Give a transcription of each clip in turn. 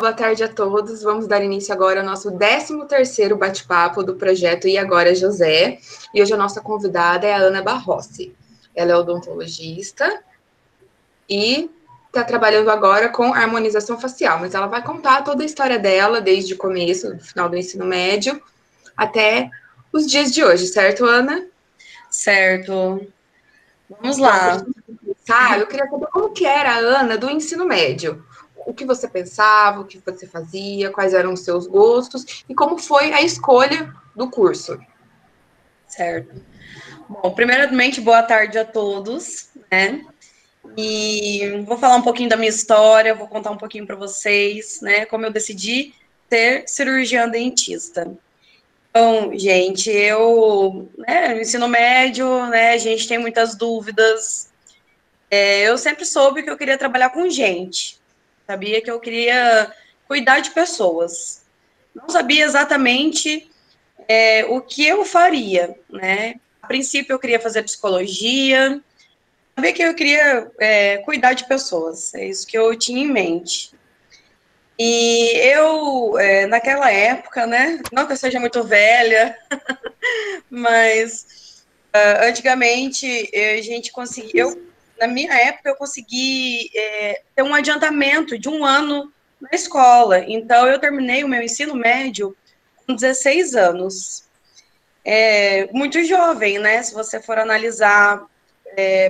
boa tarde a todos. Vamos dar início agora ao nosso 13º bate-papo do projeto E Agora José. E hoje a nossa convidada é a Ana Barrossi. Ela é odontologista e está trabalhando agora com harmonização facial, mas ela vai contar toda a história dela, desde o começo, do final do ensino médio, até os dias de hoje, certo, Ana? Certo. Vamos lá. Eu queria saber como que era a Ana do ensino médio. O que você pensava, o que você fazia, quais eram os seus gostos e como foi a escolha do curso. Certo. Bom, primeiramente, boa tarde a todos, né? E vou falar um pouquinho da minha história, vou contar um pouquinho para vocês, né? Como eu decidi ser cirurgiã dentista. Então, gente, no ensino médio, né, a gente tem muitas dúvidas. Eu sempre soube que eu queria trabalhar com gente, sabia que eu queria cuidar de pessoas. Não sabia exatamente o que eu faria, né? A princípio, eu queria fazer psicologia, sabia que eu queria cuidar de pessoas, é isso que eu tinha em mente. E naquela época, né, não que eu seja muito velha, mas antigamente a gente conseguia, na minha época, eu consegui ter um adiantamento de um ano na escola, então eu terminei o meu ensino médio com 16 anos. Muito jovem, né? Se você for analisar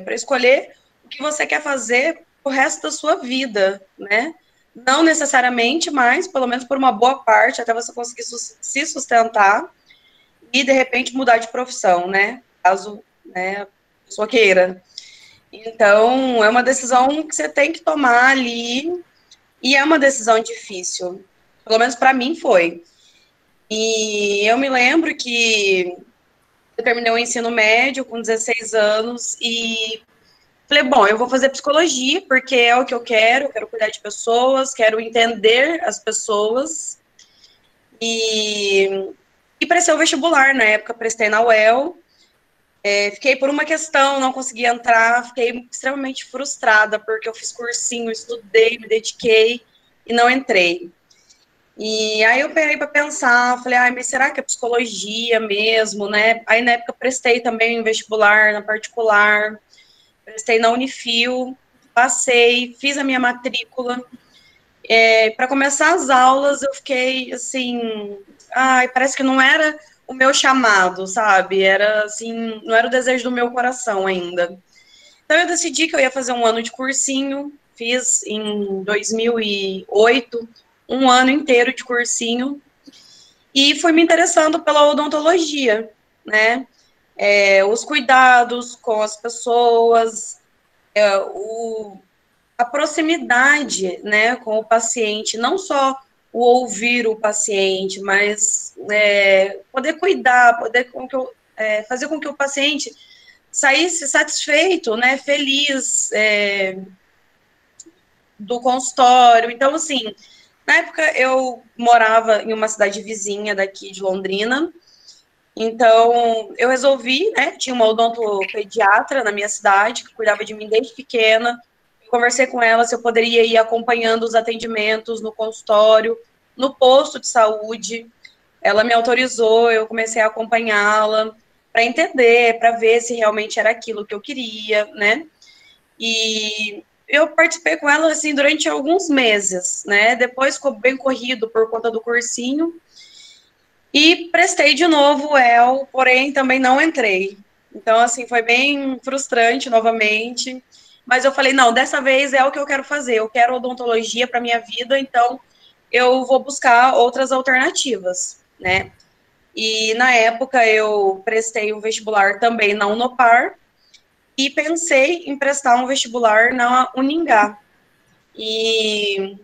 para escolher o que você quer fazer o resto da sua vida, né? Não necessariamente, mas pelo menos por uma boa parte, até você conseguir se sustentar e de repente mudar de profissão, né? Caso, né, a pessoa queira. Então, é uma decisão que você tem que tomar ali e é uma decisão difícil. Pelo menos para mim foi. E eu me lembro que eu terminei o ensino médio com 16 anos e falei, bom, eu vou fazer psicologia, porque é o que eu quero cuidar de pessoas, quero entender as pessoas. E prestei o vestibular, na época prestei na UEL, fiquei por uma questão, não consegui entrar, fiquei extremamente frustrada, porque eu fiz cursinho, estudei, me dediquei e não entrei. E aí eu parei para pensar, falei, mas será que é psicologia mesmo, né? Aí na época prestei também um vestibular na particular, prestei na Unifil, passei, fiz a minha matrícula. Para começar as aulas, eu fiquei assim, parece que não era o meu chamado, sabe? Era assim, não era o desejo do meu coração ainda. Então eu decidi que eu ia fazer um ano de cursinho, fiz em 2008 um ano inteiro de cursinho e fui me interessando pela odontologia, né? Os cuidados com as pessoas, a proximidade, né, com o paciente, não só o ouvir o paciente, mas poder cuidar, fazer com que o paciente saísse satisfeito, né, feliz do consultório. Então, assim, na época eu morava em uma cidade vizinha daqui de Londrina, então eu resolvi, né, tinha uma odontopediatra na minha cidade que cuidava de mim desde pequena. Eu conversei com ela se eu poderia ir acompanhando os atendimentos no consultório, no posto de saúde. Ela me autorizou, eu comecei a acompanhá-la para entender, para ver se realmente era aquilo que eu queria, né? E eu participei com ela assim durante alguns meses, né? Depois ficou bem corrido por conta do cursinho. E prestei de novo o EL, porém também não entrei. Então, assim, foi bem frustrante novamente. Mas eu falei, não, dessa vez é o que eu quero fazer. Eu quero odontologia para minha vida, então eu vou buscar outras alternativas, né? E na época eu prestei o vestibular também na Unopar e pensei em prestar um vestibular na Uningá. E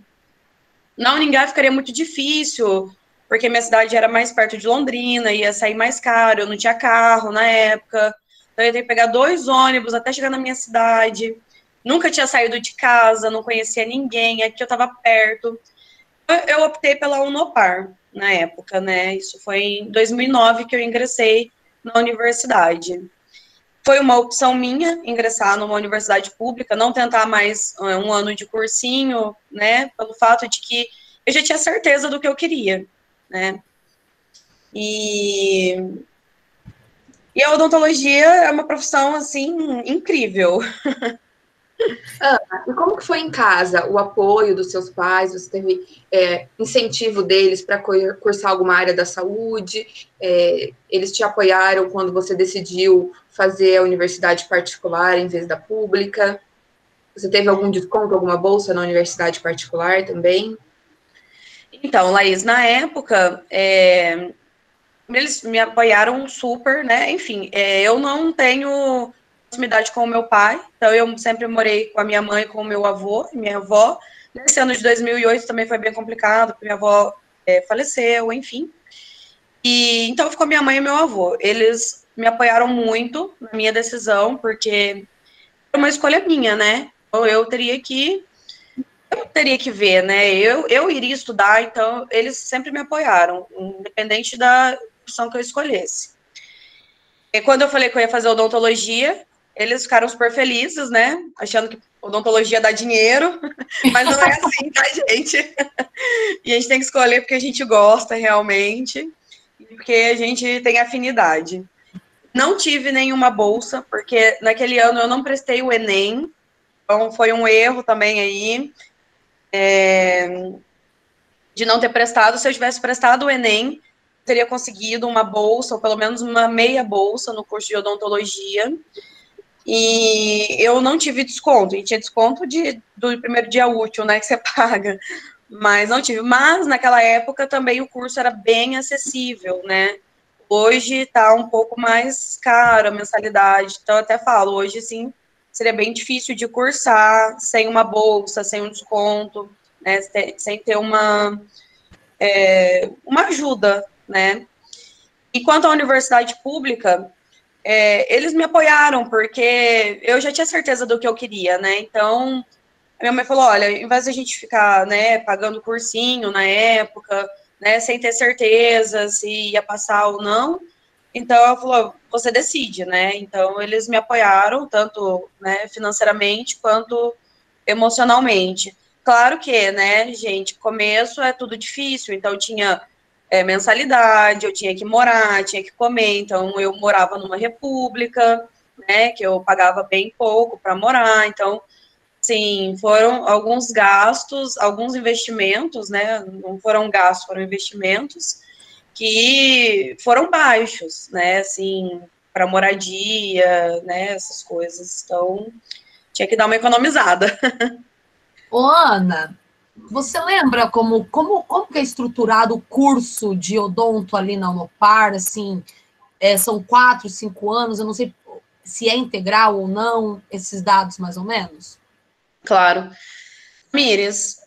na Uningá ficaria muito difícil, porque minha cidade era mais perto de Londrina, ia sair mais caro, eu não tinha carro na época, então eu ia ter que pegar 2 ônibus até chegar na minha cidade. Nunca tinha saído de casa, não conhecia ninguém, aqui eu estava perto. Eu optei pela Unopar na época, né? Isso foi em 2009 que eu ingressei na universidade. Foi uma opção minha ingressar numa universidade pública, não tentar mais um ano de cursinho, né? Pelo fato de que eu já tinha certeza do que eu queria, né? E a odontologia é uma profissão, assim, incrível. E como que foi em casa o apoio dos seus pais? Você teve incentivo deles para cursar alguma área da saúde? Eles te apoiaram quando você decidiu fazer a universidade particular em vez da pública? Você teve algum desconto, alguma bolsa na universidade particular também? Então, Laís, na época, eles me apoiaram super, né? Enfim, eu não tenho proximidade com o meu pai, então eu sempre morei com a minha mãe, com o meu avô e minha avó. Nesse ano de 2008 também foi bem complicado, porque minha avó faleceu, enfim. E então ficou minha mãe e meu avô. Eles me apoiaram muito na minha decisão, porque era uma escolha minha, né? Então eu teria que ver, né? Eu iria estudar, então eles sempre me apoiaram, independente da opção que eu escolhesse. E quando eu falei que eu ia fazer odontologia, eles ficaram super felizes, né? Achando que odontologia dá dinheiro, mas não é assim, tá, gente? E a gente tem que escolher porque a gente gosta realmente, e porque a gente tem afinidade. Não tive nenhuma bolsa, porque naquele ano eu não prestei o Enem, então foi um erro também aí, de não ter prestado. Se eu tivesse prestado o Enem, eu teria conseguido uma bolsa, ou pelo menos uma meia bolsa no curso de odontologia. E eu não tive desconto, e tinha desconto do primeiro dia útil, né, que você paga, mas não tive. Mas naquela época também o curso era bem acessível, né? Hoje está um pouco mais caro a mensalidade, então eu até falo, hoje sim seria bem difícil de cursar sem uma bolsa, sem um desconto, né? Sem ter uma ajuda, né? E quanto à universidade pública, eles me apoiaram, porque eu já tinha certeza do que eu queria, né? Então, a minha mãe falou, olha, em vez de a gente ficar, né, pagando cursinho na época, né, sem ter certeza se ia passar ou não, então ela falou, você decide, né? Então, eles me apoiaram, tanto, né, financeiramente, quanto emocionalmente. Claro que, né, gente, começo é tudo difícil, então tinha mensalidade, eu tinha que morar, tinha que comer, então eu morava numa república, né, que eu pagava bem pouco para morar, então, sim, foram alguns gastos, alguns investimentos, né, não foram gastos, foram investimentos que foram baixos, né, assim, para moradia, né, essas coisas, então, tinha que dar uma economizada. Ô, Ana, você lembra como que é estruturado o curso de odonto ali na Unopar? Assim, são 4, 5 anos, eu não sei se é integral ou não, esses dados mais ou menos? Claro. Mires,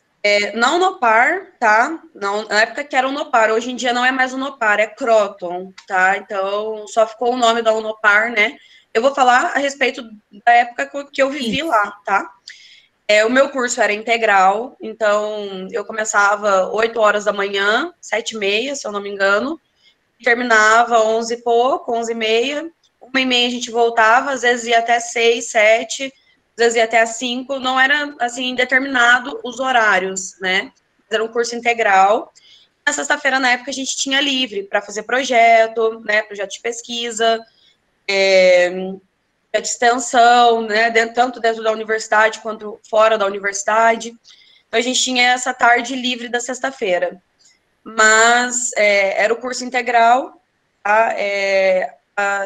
não Unopar, tá? Não, na época que era Unopar, hoje em dia não é mais Unopar, é Croton, tá? Então, só ficou o nome da Unopar, né? Eu vou falar a respeito da época que eu vivi lá, tá? O meu curso era integral, então eu começava 8 horas da manhã, 7h30, se eu não me engano, e terminava 11 e pouco, 11h30, 1h30 a gente voltava, às vezes ia até 6, 7, às vezes ia até às 5, não era, assim, determinado os horários, né? Era um curso integral. Na sexta-feira, na época, a gente tinha livre para fazer projeto, né, projeto de pesquisa, de extensão, né, tanto dentro da universidade quanto fora da universidade. Então, a gente tinha essa tarde livre da sexta-feira. Mas era o curso integral, tá?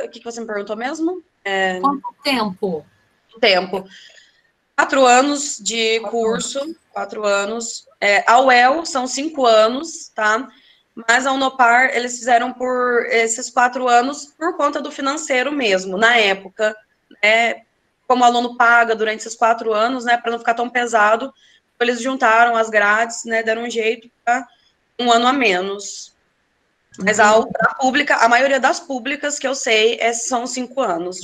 O que você me perguntou mesmo? Quanto tempo? Tempo. 4 anos de curso, 4 anos. A UEL são 5 anos, tá? Mas a Unopar, eles fizeram por esses 4 anos por conta do financeiro mesmo, na época, né? Como o aluno paga durante esses 4 anos, né? Para não ficar tão pesado, eles juntaram as grades, né? Deram um jeito para 1 ano a menos. Mas a pública, a maioria das públicas que eu sei são 5 anos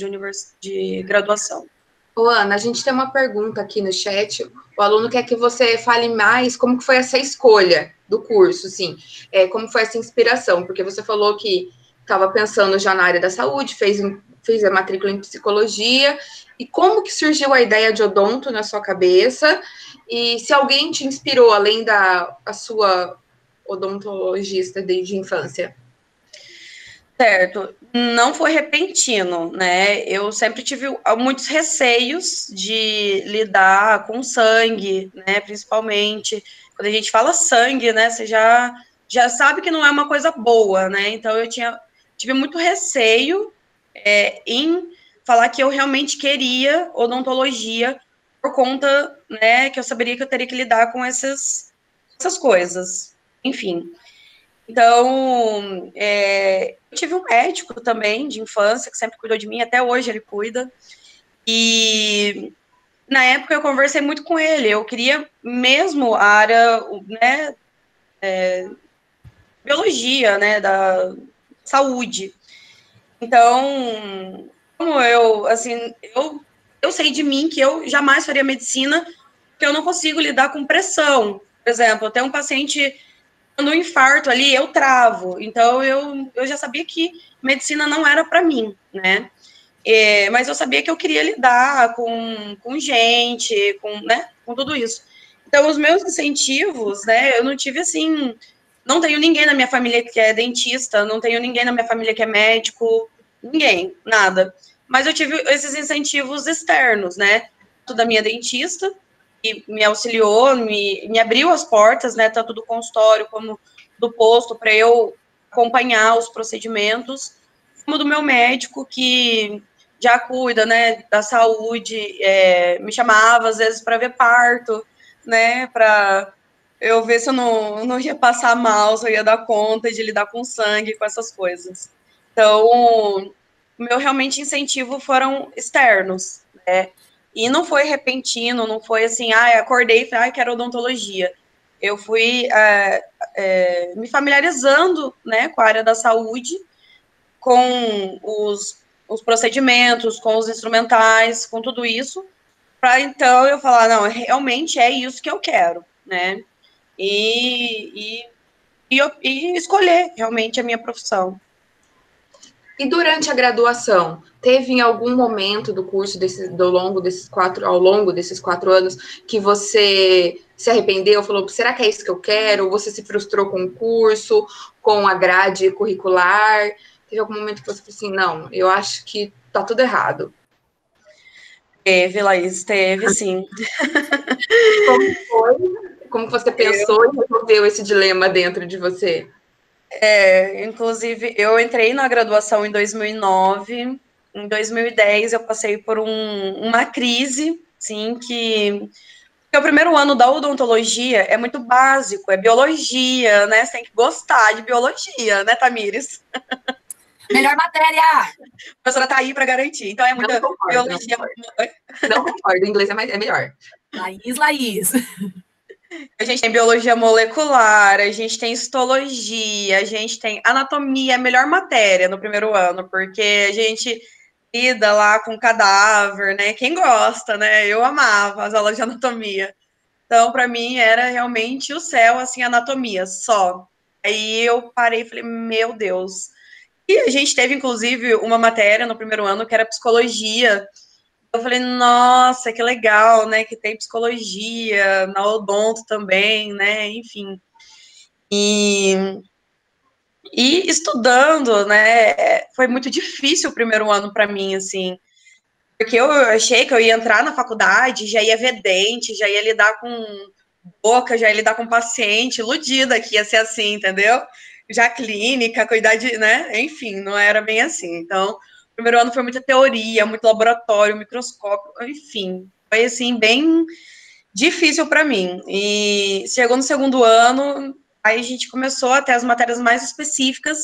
de graduação. Ô, Ana, a gente tem uma pergunta aqui no chat. O aluno quer que você fale mais como que foi essa escolha do curso, assim, como foi essa inspiração, porque você falou que estava pensando já na área da saúde, fez a matrícula em psicologia, e como que surgiu a ideia de odonto na sua cabeça, e se alguém te inspirou, além da a sua odontologista desde a infância. Certo, não foi repentino, né? Eu sempre tive muitos receios de lidar com sangue, né? Principalmente quando a gente fala sangue, né? Você já sabe que não é uma coisa boa, né? Então eu tive muito receio em falar que eu realmente queria odontologia por conta, né? Que eu saberia que eu teria que lidar com essas coisas, enfim. Então, eu tive um médico também de infância que sempre cuidou de mim, até hoje ele cuida. E na época eu conversei muito com ele, eu queria mesmo a área, né, biologia, né, da saúde. Então, como eu sei de mim que eu jamais faria medicina, porque eu não consigo lidar com pressão. Por exemplo, eu tenho um paciente no infarto ali, eu travo. Então, eu já sabia que medicina não era para mim, né? Mas eu sabia que eu queria lidar com gente, né, com tudo isso. Então, os meus incentivos, né, eu não tive, assim, não tenho ninguém na minha família que é dentista, não tenho ninguém na minha família que é médico, ninguém, nada. Mas eu tive esses incentivos externos, né, da minha dentista, que me auxiliou, me abriu as portas, né, tanto do consultório como do posto, para eu acompanhar os procedimentos, como do meu médico, que já cuida, né, da saúde, me chamava, às vezes, para ver parto, né, para eu ver se eu não ia passar mal, se eu ia dar conta de lidar com sangue, com essas coisas. Então, o meu realmente incentivo foram externos, né, e não foi repentino, não foi assim, acordei e falei, quero odontologia. Eu fui me familiarizando, né, com a área da saúde, com os procedimentos, com os instrumentais, com tudo isso, para então eu falar, não, realmente é isso que eu quero, né? E escolher realmente a minha profissão. E durante a graduação, teve em algum momento do curso ao longo desses 4 anos que você se arrependeu, falou, será que é isso que eu quero? Ou você se frustrou com o curso, com a grade curricular? Teve algum momento que você falou assim, não, eu acho que tá tudo errado. Teve, Laís, teve, sim. Como foi? Como você pensou e resolveu esse dilema dentro de você? Inclusive, eu entrei na graduação em 2009. Em 2010, eu passei por uma crise, sim, porque o primeiro ano da odontologia é muito básico, é biologia, né? Você tem que gostar de biologia, né, Tamires? Melhor matéria! A professora tá aí para garantir. Então, é muita biologia. Não concordo, o inglês é melhor. Laís. A gente tem biologia molecular, a gente tem histologia, a gente tem anatomia, a melhor matéria no primeiro ano, porque a gente lida lá com cadáver, né? Quem gosta, né? Eu amava as aulas de anatomia. Então, para mim, era realmente o céu, assim, anatomia, só. Aí eu parei e falei, meu Deus. E a gente teve, inclusive, uma matéria no primeiro ano que era psicologia. Eu falei, nossa, que legal, né? Que tem psicologia, na odonto também, né? Enfim. E estudando, né? Foi muito difícil o primeiro ano para mim, assim. Porque eu achei que eu ia entrar na faculdade, já ia ver dente, já ia lidar com boca, já ia lidar com paciente, iludida que ia ser assim, entendeu? Já clínica, cuidar de, né? Enfim, não era bem assim. Então, o primeiro ano foi muita teoria, muito laboratório, microscópio, enfim. Foi, assim, bem difícil para mim. E chegou no segundo ano, aí a gente começou a ter as matérias mais específicas.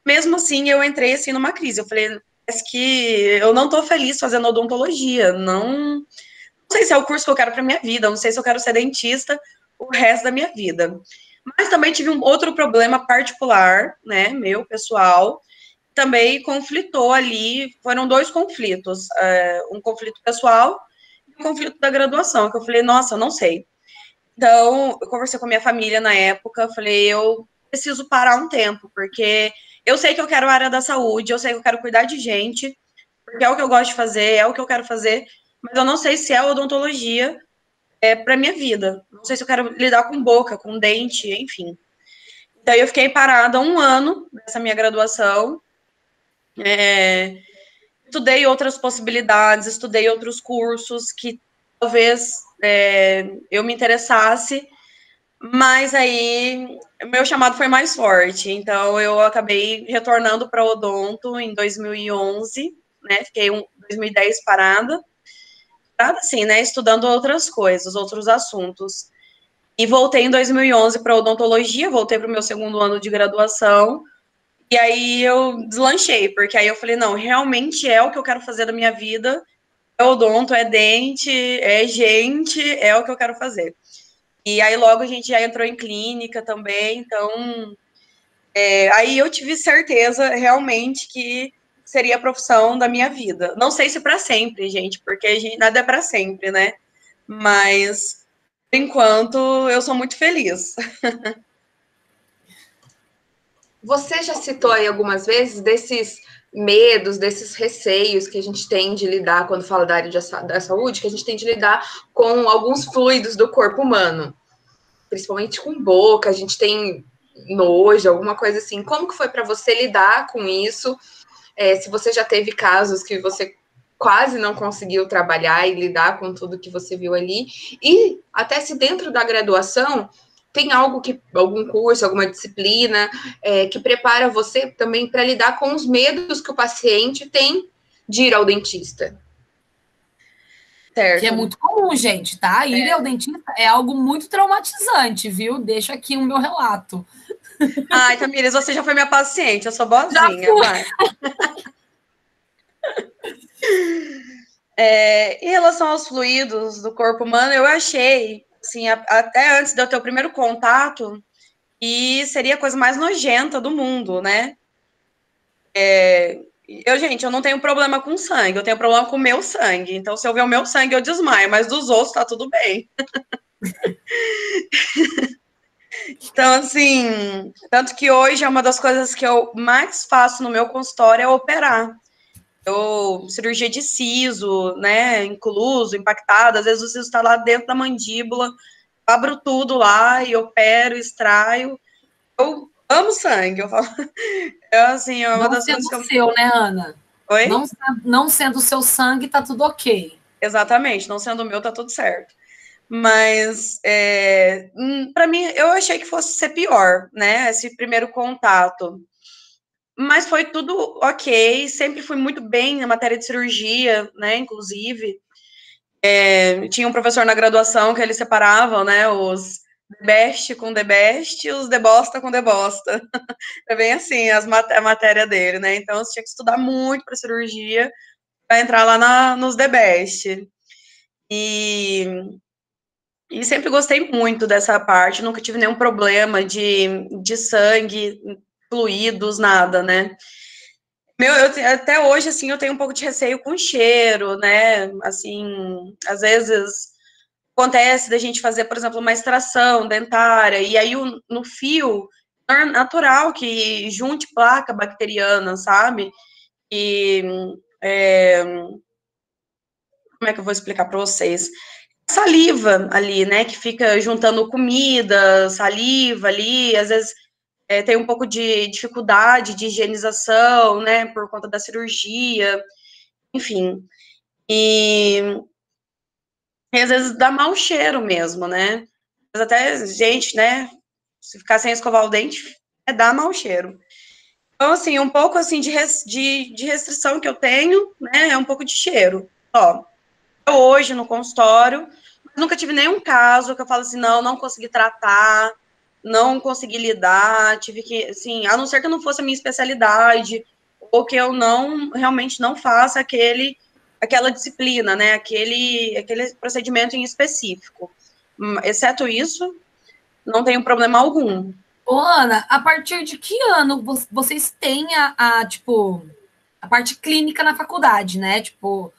Mesmo assim, eu entrei, assim, numa crise. Eu falei, parece que eu não tô feliz fazendo odontologia. Não sei se é o curso que eu quero para minha vida, não sei se eu quero ser dentista o resto da minha vida. Mas também tive um outro problema particular, né, meu, pessoal, também conflitou ali, foram 2 conflitos, um conflito pessoal e um conflito da graduação, que eu falei, nossa, eu não sei. Então, eu conversei com a minha família na época, falei, eu preciso parar um tempo, porque eu sei que eu quero a área da saúde, eu sei que eu quero cuidar de gente, porque é o que eu gosto de fazer, é o que eu quero fazer, mas eu não sei se é odontologia para minha vida. Não sei se eu quero lidar com boca, com dente, enfim. Daí eu fiquei parada 1 ano nessa minha graduação. Estudei outras possibilidades, estudei outros cursos que talvez eu me interessasse, mas aí meu chamado foi mais forte. Então eu acabei retornando para odonto em 2011, né? Fiquei 2010 parada assim, né? Estudando outras coisas, outros assuntos. E voltei em 2011 para odontologia, voltei para o meu 2º ano de graduação. E aí eu deslanchei, porque aí eu falei, não, realmente é o que eu quero fazer da minha vida, é odonto, é dente, é gente, é o que eu quero fazer. E aí logo a gente já entrou em clínica também, então aí eu tive certeza realmente que seria a profissão da minha vida. Não sei se para sempre, gente, porque nada é para sempre, né? Mas, por enquanto, eu sou muito feliz. Você já citou aí algumas vezes desses medos, desses receios que a gente tem de lidar quando fala da área da saúde, que a gente tem de lidar com alguns fluidos do corpo humano, principalmente com boca, a gente tem nojo, alguma coisa assim. Como que foi para você lidar com isso? Se você já teve casos que você quase não conseguiu trabalhar e lidar com tudo que você viu ali, e até se dentro da graduação tem algum curso, alguma disciplina que prepara você também para lidar com os medos que o paciente tem de ir ao dentista. Certo. Que é muito comum, gente, tá? Ir ao dentista é algo muito traumatizante, viu? Deixa aqui o meu relato. Ai, Tamires, você já foi minha paciente, eu sou boazinha, vai. Em relação aos fluidos do corpo humano, eu achei, assim, até antes de eu ter o primeiro contato, e seria a coisa mais nojenta do mundo, né? Gente, eu não tenho problema com sangue, eu tenho problema com o meu sangue. Então, se eu ver o meu sangue, eu desmaio, mas dos outros tá tudo bem. Então, assim, tanto que hoje é uma das coisas que eu mais faço no meu consultório é operar. Cirurgia de siso, né, incluso, impactada, às vezes o siso está lá dentro da mandíbula, abro tudo lá e opero, extraio. Eu amo sangue, eu falo. Assim, é uma das coisas que eu... seu, né, Ana? Oi? Não sendo o seu sangue, tá tudo ok. Exatamente, não sendo o meu, tá tudo certo. Mas, para mim, eu achei que fosse ser pior, né, esse primeiro contato. Mas foi tudo ok, sempre fui muito bem na matéria de cirurgia, né, inclusive. Tinha um professor na graduação que eles separavam, né, os the best com the best e os the bosta com the bosta. É bem assim a matéria dele, né, então você tinha que estudar muito para cirurgia para entrar lá nos the best. E sempre gostei muito dessa parte, nunca tive nenhum problema de sangue, fluidos, nada, né. Até hoje, assim, eu tenho um pouco de receio com cheiro, né, assim, às vezes acontece da gente fazer, por exemplo, uma extração dentária, e aí no fio, é natural que junte placa bacteriana, sabe, e como é que eu vou explicar para vocês? Saliva ali, né, que fica juntando comida, saliva ali, às vezes tem um pouco de dificuldade de higienização, né, por conta da cirurgia, enfim. E às vezes dá mau cheiro mesmo, né? Mas até, gente, né, se ficar sem escovar o dente, dá mau cheiro. Então, assim, um pouco, assim, de restrição que eu tenho, né, é um pouco de cheiro. Ó, eu hoje no consultório, nunca tive nenhum caso que eu falo assim, não consegui tratar, não consegui lidar, tive que, assim, a não ser que não fosse a minha especialidade, ou que eu realmente não faça aquela disciplina, né, aquele procedimento em específico. Exceto isso, não tenho problema algum. Ô, Ana, a partir de que ano vocês têm tipo, a parte clínica na faculdade, né? Tipo,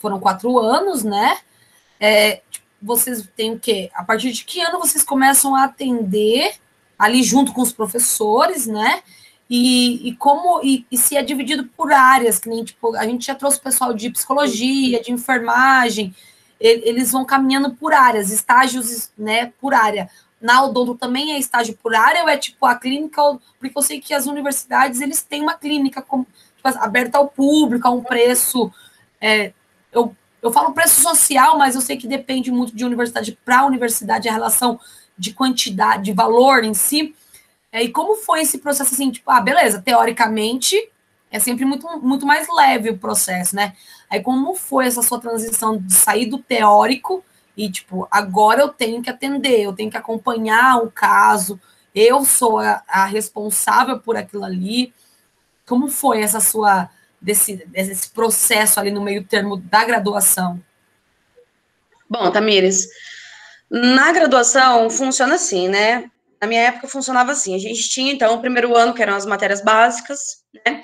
foram 4 anos, né? Vocês têm o quê? A partir de que ano vocês começam a atender ali junto com os professores, né? E se é dividido por áreas, que nem, tipo, a gente já trouxe o pessoal de psicologia, de enfermagem, eles vão caminhando por áreas, estágios, né, por área. Na odonto também é estágio por área ou é tipo a clínica? Porque eu sei que as universidades, eles têm uma clínica tipo, aberta ao público, a um preço... eu falo preço social, mas eu sei que depende muito de universidade para universidade, a relação de quantidade, de valor em si. E como foi esse processo assim, tipo, beleza, teoricamente é sempre muito, muito mais leve o processo, né? Aí como foi essa sua transição de sair do teórico e, tipo, agora eu tenho que atender, eu tenho que acompanhar o caso, eu sou a responsável por aquilo ali. Como foi essa sua, desse processo ali no meio termo da graduação? Bom, Tamires, na graduação funciona assim, né? Na minha época funcionava assim, a gente tinha, então, o primeiro ano, que eram as matérias básicas, né?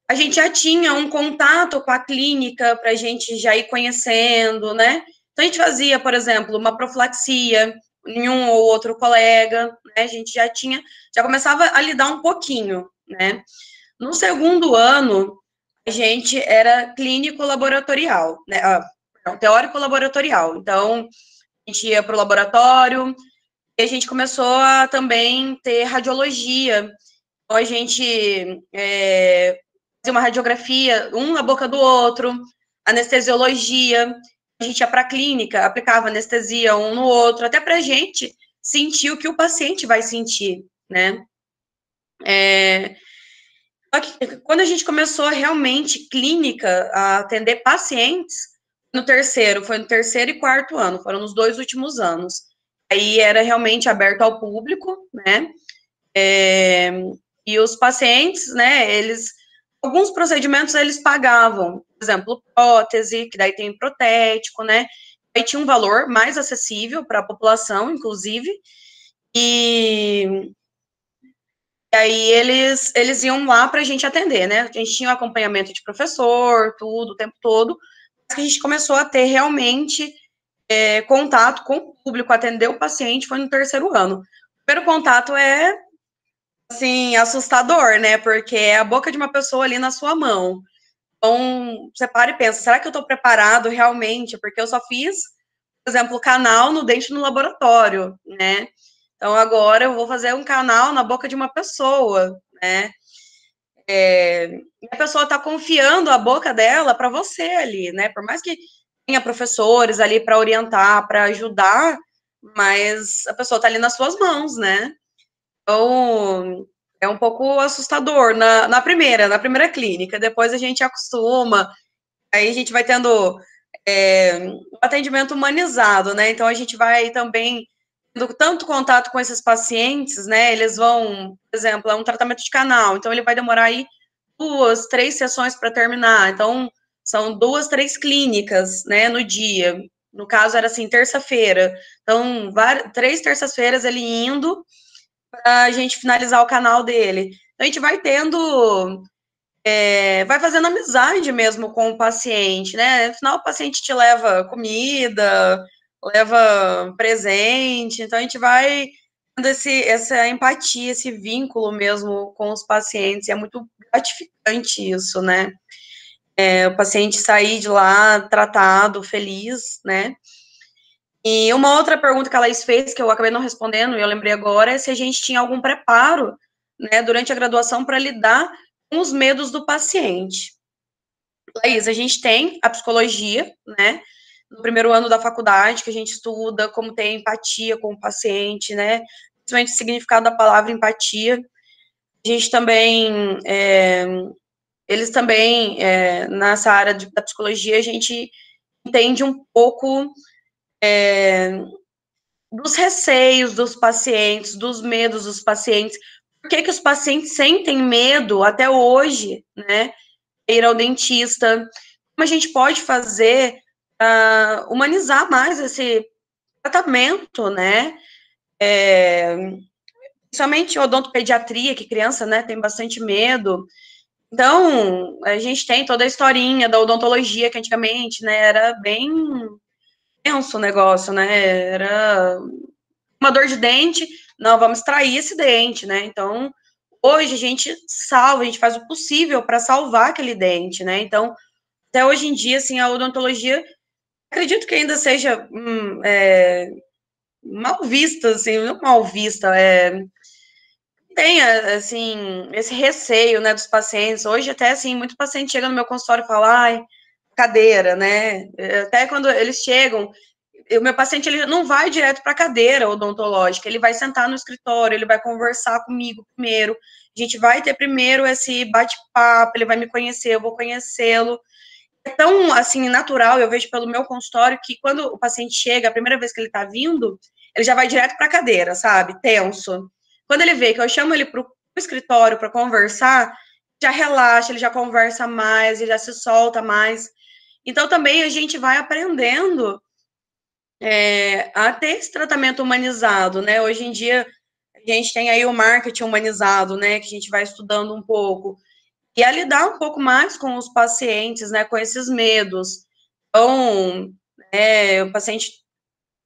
A gente já tinha um contato com a clínica para a gente já ir conhecendo, né? Então, a gente fazia, por exemplo, uma profilaxia em um ou outro colega, né? A gente já começava a lidar um pouquinho, né? No segundo ano, a gente era clínico-laboratorial, né? Teórico-laboratorial. Então, a gente ia para o laboratório e a gente começou a também ter radiologia. Então, a gente fazia uma radiografia, um na boca do outro, anestesiologia. A gente ia para a clínica, aplicava anestesia um no outro, até para a gente sentir o que o paciente vai sentir, né? Só que quando a gente começou realmente clínica, a atender pacientes, foi no terceiro e quarto ano, foram nos 2 últimos anos. Aí era realmente aberto ao público, né? E os pacientes, né, alguns procedimentos eles pagavam, por exemplo, prótese, que daí tem protético, né? Aí tinha um valor mais acessível para a população, inclusive, e aí eles iam lá para a gente atender, né? A gente tinha um acompanhamento de professor, tudo, o tempo todo, mas que a gente começou a ter realmente contato com o público, atender o paciente, foi no terceiro ano. O primeiro contato é, assim, assustador, né? Porque é a boca de uma pessoa ali na sua mão. Então, você para e pensa, será que eu estou preparado realmente? Porque eu só fiz, por exemplo, canal no dente no laboratório, né? Então, agora eu vou fazer um canal na boca de uma pessoa, né? E a pessoa está confiando a boca dela para você ali, né? Por mais que tenha professores ali para orientar, para ajudar, mas a pessoa está ali nas suas mãos, né? Então, é um pouco assustador na primeira clínica. Depois a gente acostuma, aí a gente vai tendo um atendimento humanizado, né? Então, a gente vai também tendo tanto contato com esses pacientes, né? Eles vão, por exemplo, é um tratamento de canal, então ele vai demorar aí 2, 3 sessões para terminar. Então, são 2, 3 clínicas, né, no dia. No caso, era assim, terça-feira. Então, 3 terças-feiras ele indo para a gente finalizar o canal dele. Então, a gente vai tendo, vai fazendo amizade mesmo com o paciente, né? No final, o paciente te leva comida, leva presente, então a gente vai tendo essa empatia, esse vínculo mesmo com os pacientes, e é muito gratificante isso, né? O paciente sair de lá tratado, feliz, né? E uma outra pergunta que a Laís fez, que eu acabei não respondendo, e eu lembrei agora, é se a gente tinha algum preparo, né, durante a graduação para lidar com os medos do paciente. Laís, a gente tem a psicologia, né, no primeiro ano da faculdade, que a gente estuda como ter empatia com o paciente, né, principalmente o significado da palavra empatia. A gente também, eles também, nessa área da psicologia, a gente entende um pouco dos receios dos pacientes, dos medos dos pacientes, por que os pacientes sentem medo até hoje, né, ir ao dentista, como a gente pode fazer para humanizar mais esse tratamento, né, principalmente odontopediatria, que criança, né, tem bastante medo. Então, a gente tem toda a historinha da odontologia, que antigamente, né, era bem tenso o negócio, né, era uma dor de dente, não, vamos extrair esse dente, né, então, hoje a gente salva, a gente faz o possível para salvar aquele dente, né? Então, até hoje em dia, assim, a odontologia, acredito que ainda seja mal vista, assim, não mal vista, tem, assim, esse receio, né, dos pacientes. Hoje, até, assim, muito paciente chega no meu consultório e fala, ai, cadeira, né? Até quando eles chegam, o meu paciente, ele não vai direto para a cadeira odontológica, ele vai sentar no escritório, ele vai conversar comigo primeiro, a gente vai ter primeiro esse bate-papo, ele vai me conhecer, eu vou conhecê-lo. É tão, assim, natural, eu vejo pelo meu consultório, que quando o paciente chega, a primeira vez que ele está vindo, ele já vai direto para a cadeira, sabe? Tenso. Quando ele vê que eu chamo ele para o escritório para conversar, já relaxa, ele já conversa mais, ele já se solta mais. Então, também a gente vai aprendendo a ter esse tratamento humanizado, né? Hoje em dia, a gente tem aí o marketing humanizado, né? Que a gente vai estudando um pouco. E a lidar um pouco mais com os pacientes, né? Com esses medos. Então, o paciente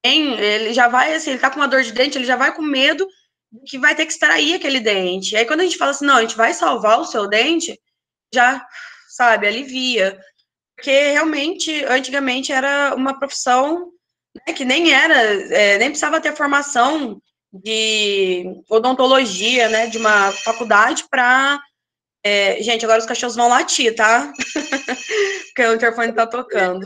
ele já vai, assim, ele tá com uma dor de dente, ele já vai com medo que vai ter que extrair aquele dente. E aí, quando a gente fala assim, não, a gente vai salvar o seu dente, já, sabe, alivia. Porque, realmente, antigamente, era uma profissão, né, que nem nem precisava ter formação de odontologia, né, de uma faculdade para... gente, agora os cachorros vão latir, tá? Porque o interfone tá tocando.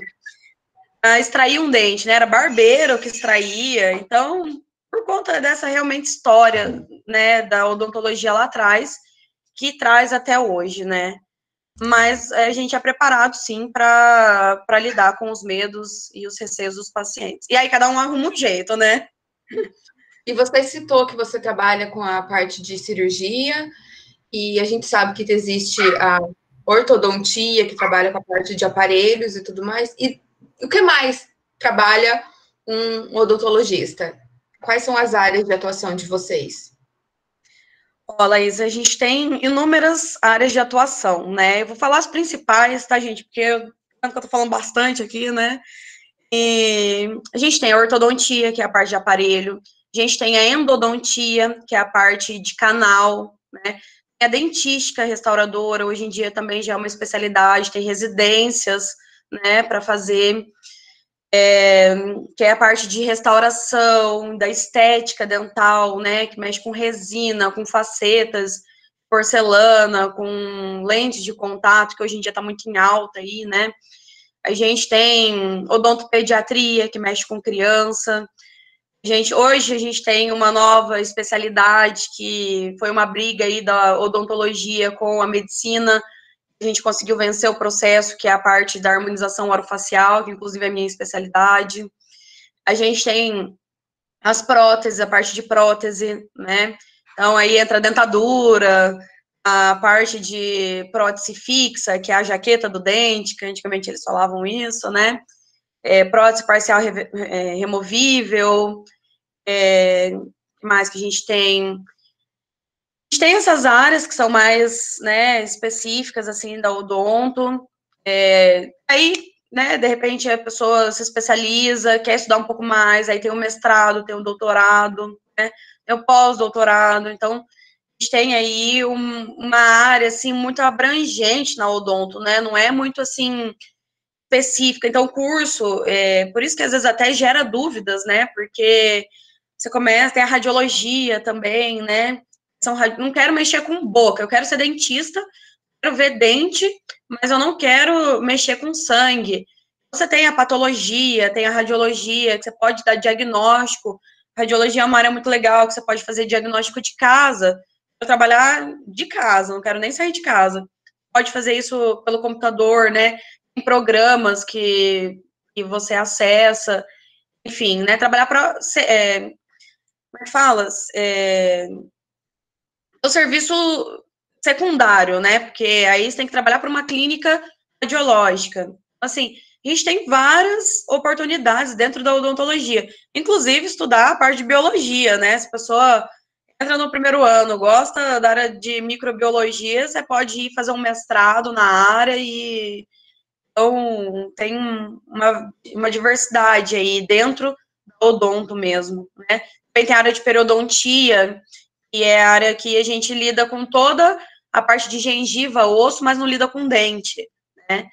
Extrair um dente, né? Era barbeiro que extraía. Então, por conta dessa realmente história, né, da odontologia lá atrás, que traz até hoje, né? Mas a gente é preparado, sim, para lidar com os medos e os receios dos pacientes. E aí, cada um arruma um jeito, né? E você citou que você trabalha com a parte de cirurgia, e a gente sabe que existe a ortodontia, que trabalha com a parte de aparelhos e tudo mais. E o que mais trabalha um odontologista? Quais são as áreas de atuação de vocês? Ó, Laís, a gente tem inúmeras áreas de atuação, né? Eu vou falar as principais, tá, gente? Porque eu tô falando bastante aqui, né? E a gente tem a ortodontia, que é a parte de aparelho. A gente tem a endodontia, que é a parte de canal, né? A dentística restauradora, hoje em dia também já é uma especialidade, tem residências, né, para fazer, que é a parte de restauração, da estética dental, né, que mexe com resina, com facetas, porcelana, com lentes de contato, que hoje em dia está muito em alta aí, né. A gente tem odontopediatria, que mexe com criança. Hoje a gente tem uma nova especialidade, que foi uma briga aí da odontologia com a medicina. A gente conseguiu vencer o processo, que é a parte da harmonização orofacial, que inclusive é a minha especialidade. A gente tem as próteses, a parte de prótese, né? Então, aí entra a dentadura, a parte de prótese fixa, que é a jaqueta do dente, que antigamente eles falavam isso, né? Prótese parcial removível, mais que a gente tem. A gente tem essas áreas que são mais, né, específicas, assim, da odonto. Aí, né, de repente a pessoa se especializa, quer estudar um pouco mais, aí tem o mestrado, tem o doutorado, né, tem o pós-doutorado. Então, a gente tem aí uma área, assim, muito abrangente na odonto, né, não é muito, assim, específica. Então, o curso, por isso que às vezes até gera dúvidas, né, porque você começa, tem a radiologia também, né, não quero mexer com boca, eu quero ser dentista, quero ver dente, mas eu não quero mexer com sangue. Você tem a patologia, tem a radiologia, que você pode dar diagnóstico. Radiologia é uma área muito legal, que você pode fazer diagnóstico de casa. Eu trabalhar de casa, não quero nem sair de casa. Pode fazer isso pelo computador, né? Tem programas que você acessa, enfim, né? Trabalhar para... como é que fala? O serviço secundário, né? Porque aí você tem que trabalhar para uma clínica radiológica. Assim, a gente tem várias oportunidades dentro da odontologia, inclusive estudar a parte de biologia, né? Se a pessoa entra no primeiro ano, gosta da área de microbiologia, você pode ir fazer um mestrado na área e então tem uma diversidade aí dentro do odonto mesmo, né? Também tem a área de periodontia, e é a área que a gente lida com toda a parte de gengiva, osso, mas não lida com dente, né?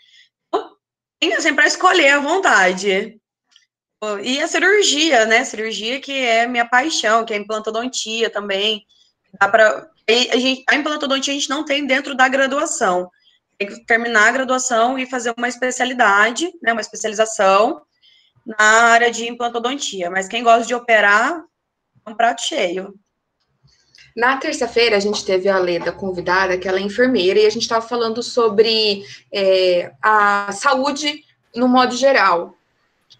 Então, tem assim para escolher à vontade. E a cirurgia, né? Cirurgia que é minha paixão, que é a implantodontia também. Dá para a implantodontia a gente não tem dentro da graduação. Tem que terminar a graduação e fazer uma especialidade, né? Uma especialização na área de implantodontia. Mas quem gosta de operar, é um prato cheio. Na terça-feira, a gente teve a Leda convidada, que ela é enfermeira, e a gente estava falando sobre a saúde no modo geral.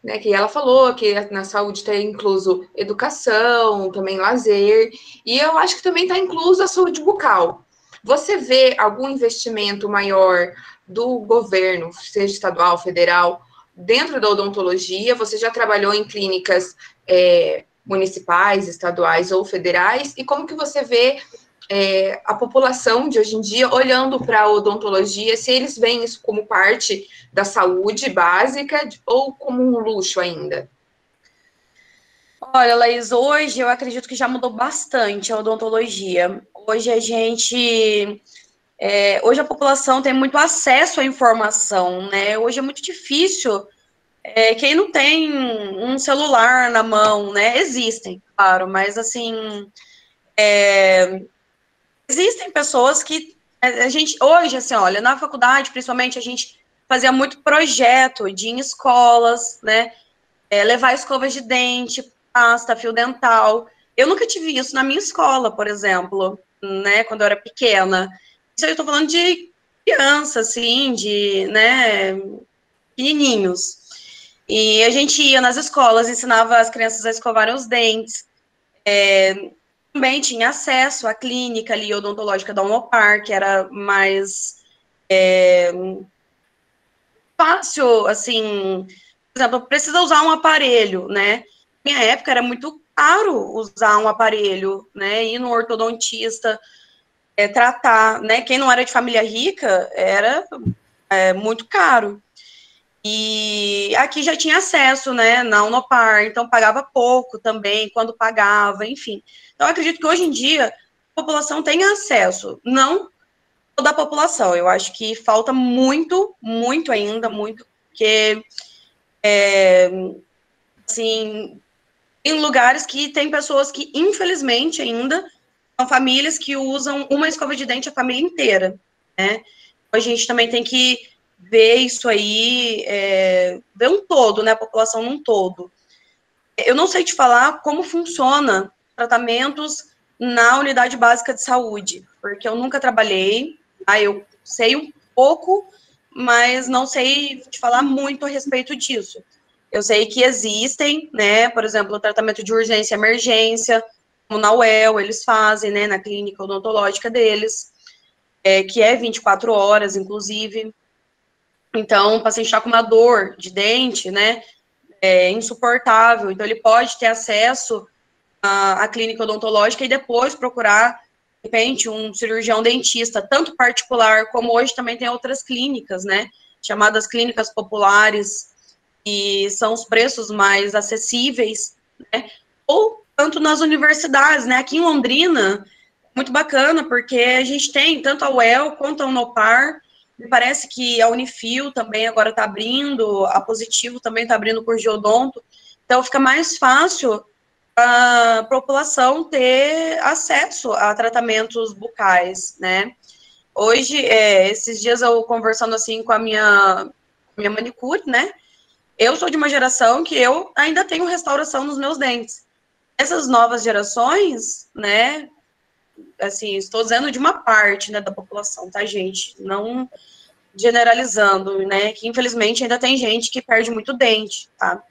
Né, que ela falou que na saúde está incluso educação, também lazer, e eu acho que também está incluso a saúde bucal. Você vê algum investimento maior do governo, seja estadual, federal, dentro da odontologia? Você já trabalhou em clínicas municipais, estaduais ou federais? E como que você vê a população de hoje em dia olhando para a odontologia, se eles veem isso como parte da saúde básica ou como um luxo ainda? Olha, Laís, hoje eu acredito que já mudou bastante a odontologia. Hoje hoje a população tem muito acesso à informação, né? Hoje é muito difícil. Quem não tem um celular na mão, né? Existem, claro, mas assim, existem pessoas que a gente, hoje, assim, olha, na faculdade, principalmente, a gente fazia muito projeto de ir em escolas, né? Levar escovas de dente, pasta, fio dental. Eu nunca tive isso na minha escola, por exemplo, né? Quando eu era pequena. Isso eu tô falando de criança, assim, de, né, pequenininhos. E a gente ia nas escolas, ensinava as crianças a escovarem os dentes. Também tinha acesso à clínica ali odontológica da Unopar, que era mais fácil, assim, por exemplo, precisa usar um aparelho, né? Na minha época era muito caro usar um aparelho, né? Ir no ortodontista, tratar, né? Quem não era de família rica era muito caro. E aqui já tinha acesso, né, na Unopar, então pagava pouco também, quando pagava, enfim. Então, eu acredito que hoje em dia a população tem acesso, não toda a população, eu acho que falta muito, muito ainda, muito, porque, assim, em lugares que tem pessoas que, infelizmente, ainda são famílias que usam uma escova de dente a família inteira, né? A gente também tem que ver isso aí, ver um todo, né, a população num todo. Eu não sei te falar como funciona tratamentos na unidade básica de saúde, porque eu nunca trabalhei, eu sei um pouco, mas não sei te falar muito a respeito disso. Eu sei que existem, né, por exemplo, o tratamento de urgência e emergência, como na UEL, eles fazem, né, na clínica odontológica deles, que é 24 horas, inclusive. Então, o paciente está com uma dor de dente, né, insuportável, então ele pode ter acesso à clínica odontológica e depois procurar, de repente, um cirurgião dentista, tanto particular, como hoje também tem outras clínicas, né, chamadas clínicas populares, e são os preços mais acessíveis, né, ou tanto nas universidades, né, aqui em Londrina, muito bacana, porque a gente tem tanto a UEL quanto a Unopar. Me parece que a Unifil também agora está abrindo, a Positivo também está abrindo o curso de odonto, então fica mais fácil a população ter acesso a tratamentos bucais, né? Hoje, esses dias eu conversando assim com a minha manicure, né? Eu sou de uma geração que eu ainda tenho restauração nos meus dentes. Essas novas gerações, né? Assim, estou dizendo de uma parte, né, da população, tá, gente? Não generalizando, né, que infelizmente ainda tem gente que perde muito dente, tá?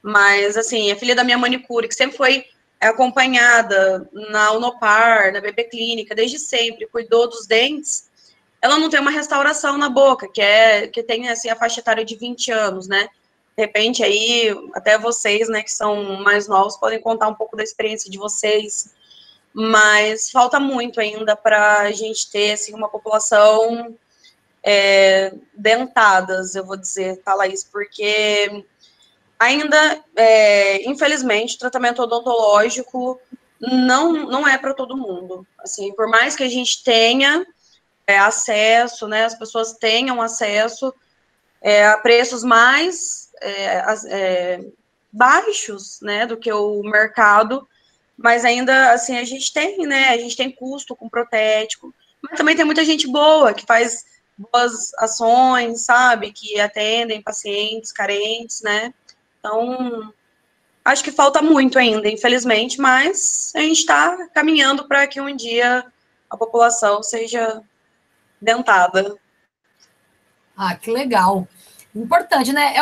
Mas, assim, a filha da minha manicure, que sempre foi acompanhada na Unopar, na Bebê Clínica, desde sempre, cuidou dos dentes, ela não tem uma restauração na boca, que tem, assim, a faixa etária de 20 anos, né? De repente, aí, até vocês, né, que são mais novos, podem contar um pouco da experiência de vocês, mas falta muito ainda para a gente ter, assim, uma população dentadas, eu vou dizer, tá, Laís, porque ainda, infelizmente, o tratamento odontológico não é para todo mundo. Assim, por mais que a gente tenha acesso, né, as pessoas tenham acesso a preços mais baixos, né, do que o mercado, mas ainda assim a gente tem, né, a gente tem custo com protético, mas também tem muita gente boa que faz boas ações, sabe, que atendem pacientes carentes, né, então acho que falta muito ainda, infelizmente, mas a gente está caminhando para que um dia a população seja dentada. Ah, que legal. Importante, né?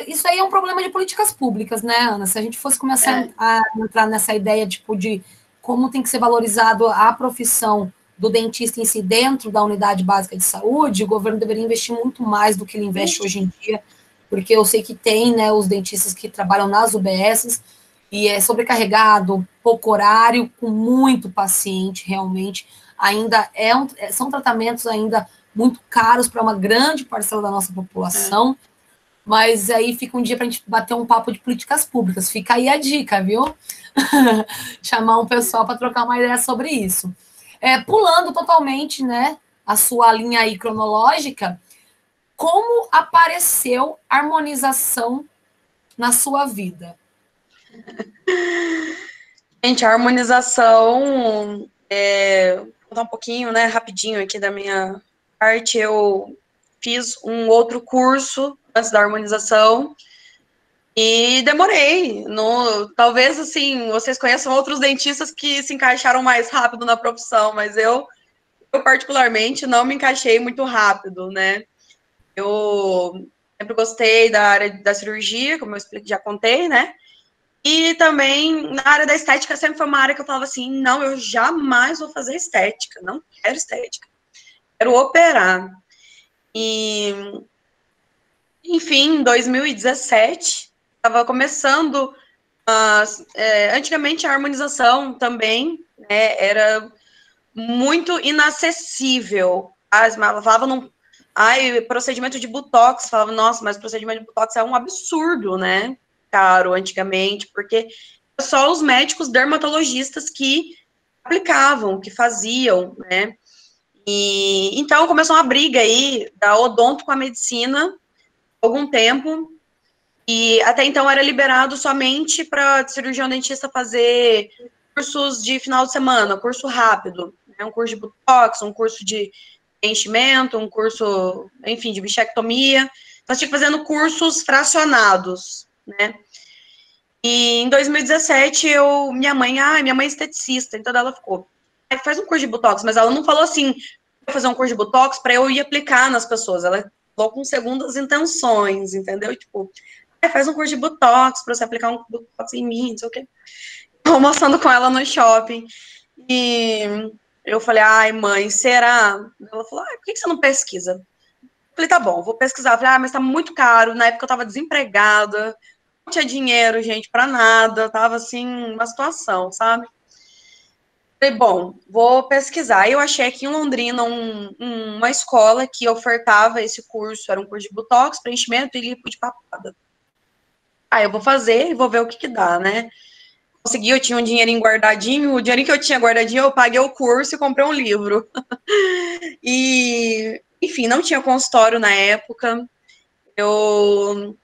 Isso aí é um problema de políticas públicas, né, Ana? Se a gente fosse começar a entrar nessa ideia, tipo, de como tem que ser valorizado a profissão do dentista em si dentro da unidade básica de saúde, o governo deveria investir muito mais do que ele investe hoje em dia, porque eu sei que tem, né, os dentistas que trabalham nas UBSs e é sobrecarregado, pouco horário, com muito paciente, realmente. Ainda são tratamentos ainda muito caros para uma grande parcela da nossa população, mas aí fica um dia para a gente bater um papo de políticas públicas. Fica aí a dica, viu? Chamar um pessoal para trocar uma ideia sobre isso. Pulando totalmente, né, a sua linha aí cronológica, como apareceu a harmonização na sua vida? Gente, a harmonização, vou contar um pouquinho, né, rapidinho aqui da minha parte, eu fiz um outro curso antes da harmonização e demorei. Talvez, assim, vocês conheçam outros dentistas que se encaixaram mais rápido na profissão, mas eu particularmente, não me encaixei muito rápido, né? Eu sempre gostei da área da cirurgia, como eu já contei, né? E também na área da estética sempre foi uma área que eu falava assim, não, eu jamais vou fazer estética, não quero estética, quero operar. E, enfim, em 2017, estava começando, antigamente a harmonização também, né, era muito inacessível. Falava procedimento de botox, falava, nossa, mas procedimento de botox é um absurdo, né, caro antigamente, porque só os médicos dermatologistas que aplicavam, que faziam, né, e então começou uma briga aí da odonto com a medicina algum tempo, e até então era liberado somente para cirurgião dentista fazer cursos de final de semana, curso rápido, né? Um curso de botox, um curso de enchimento, um curso, enfim, de bichectomia. Então, tinha que fazendo cursos fracionados, né? E em 2017, minha mãe é esteticista, então ela ficou, faz um curso de botox, mas ela não falou assim, vou fazer um curso de botox para eu ir aplicar nas pessoas, ela falou com segundas intenções, entendeu? Tipo, faz um curso de botox para você aplicar um botox em mim, não sei o quê. Almoçando com ela no shopping, e eu falei, ai, mãe, será? Ela falou, por que você não pesquisa? Eu falei, tá bom, vou pesquisar. Eu falei, mas tá muito caro, na época eu tava desempregada, não tinha dinheiro, gente, pra nada, tava, assim, uma situação, sabe? Falei, bom, vou pesquisar. Aí eu achei aqui em Londrina uma escola que ofertava esse curso, era um curso de botox, preenchimento e lipo de papada. Aí eu vou fazer e vou ver o que dá, né? Consegui, eu tinha um dinheirinho guardadinho, o dinheirinho que eu tinha guardadinho, eu paguei o curso e comprei um livro. E, enfim, não tinha consultório na época. Eu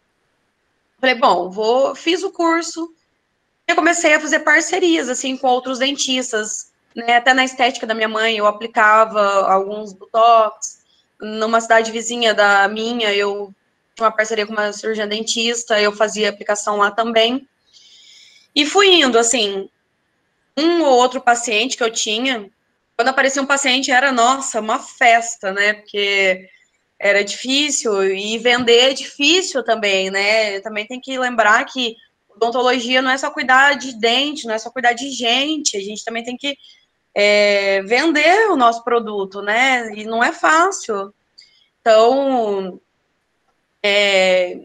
falei, bom, fiz o curso e comecei a fazer parcerias, assim, com outros dentistas, né? Até na estética da minha mãe, eu aplicava alguns botox. Numa cidade vizinha da minha, eu tinha uma parceria com uma cirurgiã dentista, eu fazia aplicação lá também. E fui indo, assim, um ou outro paciente que eu tinha, quando aparecia um paciente era, nossa, uma festa, né, porque era difícil, e vender é difícil também, né, também tem que lembrar que odontologia não é só cuidar de dente, não é só cuidar de gente, a gente também tem que vender o nosso produto, né, e não é fácil. Então,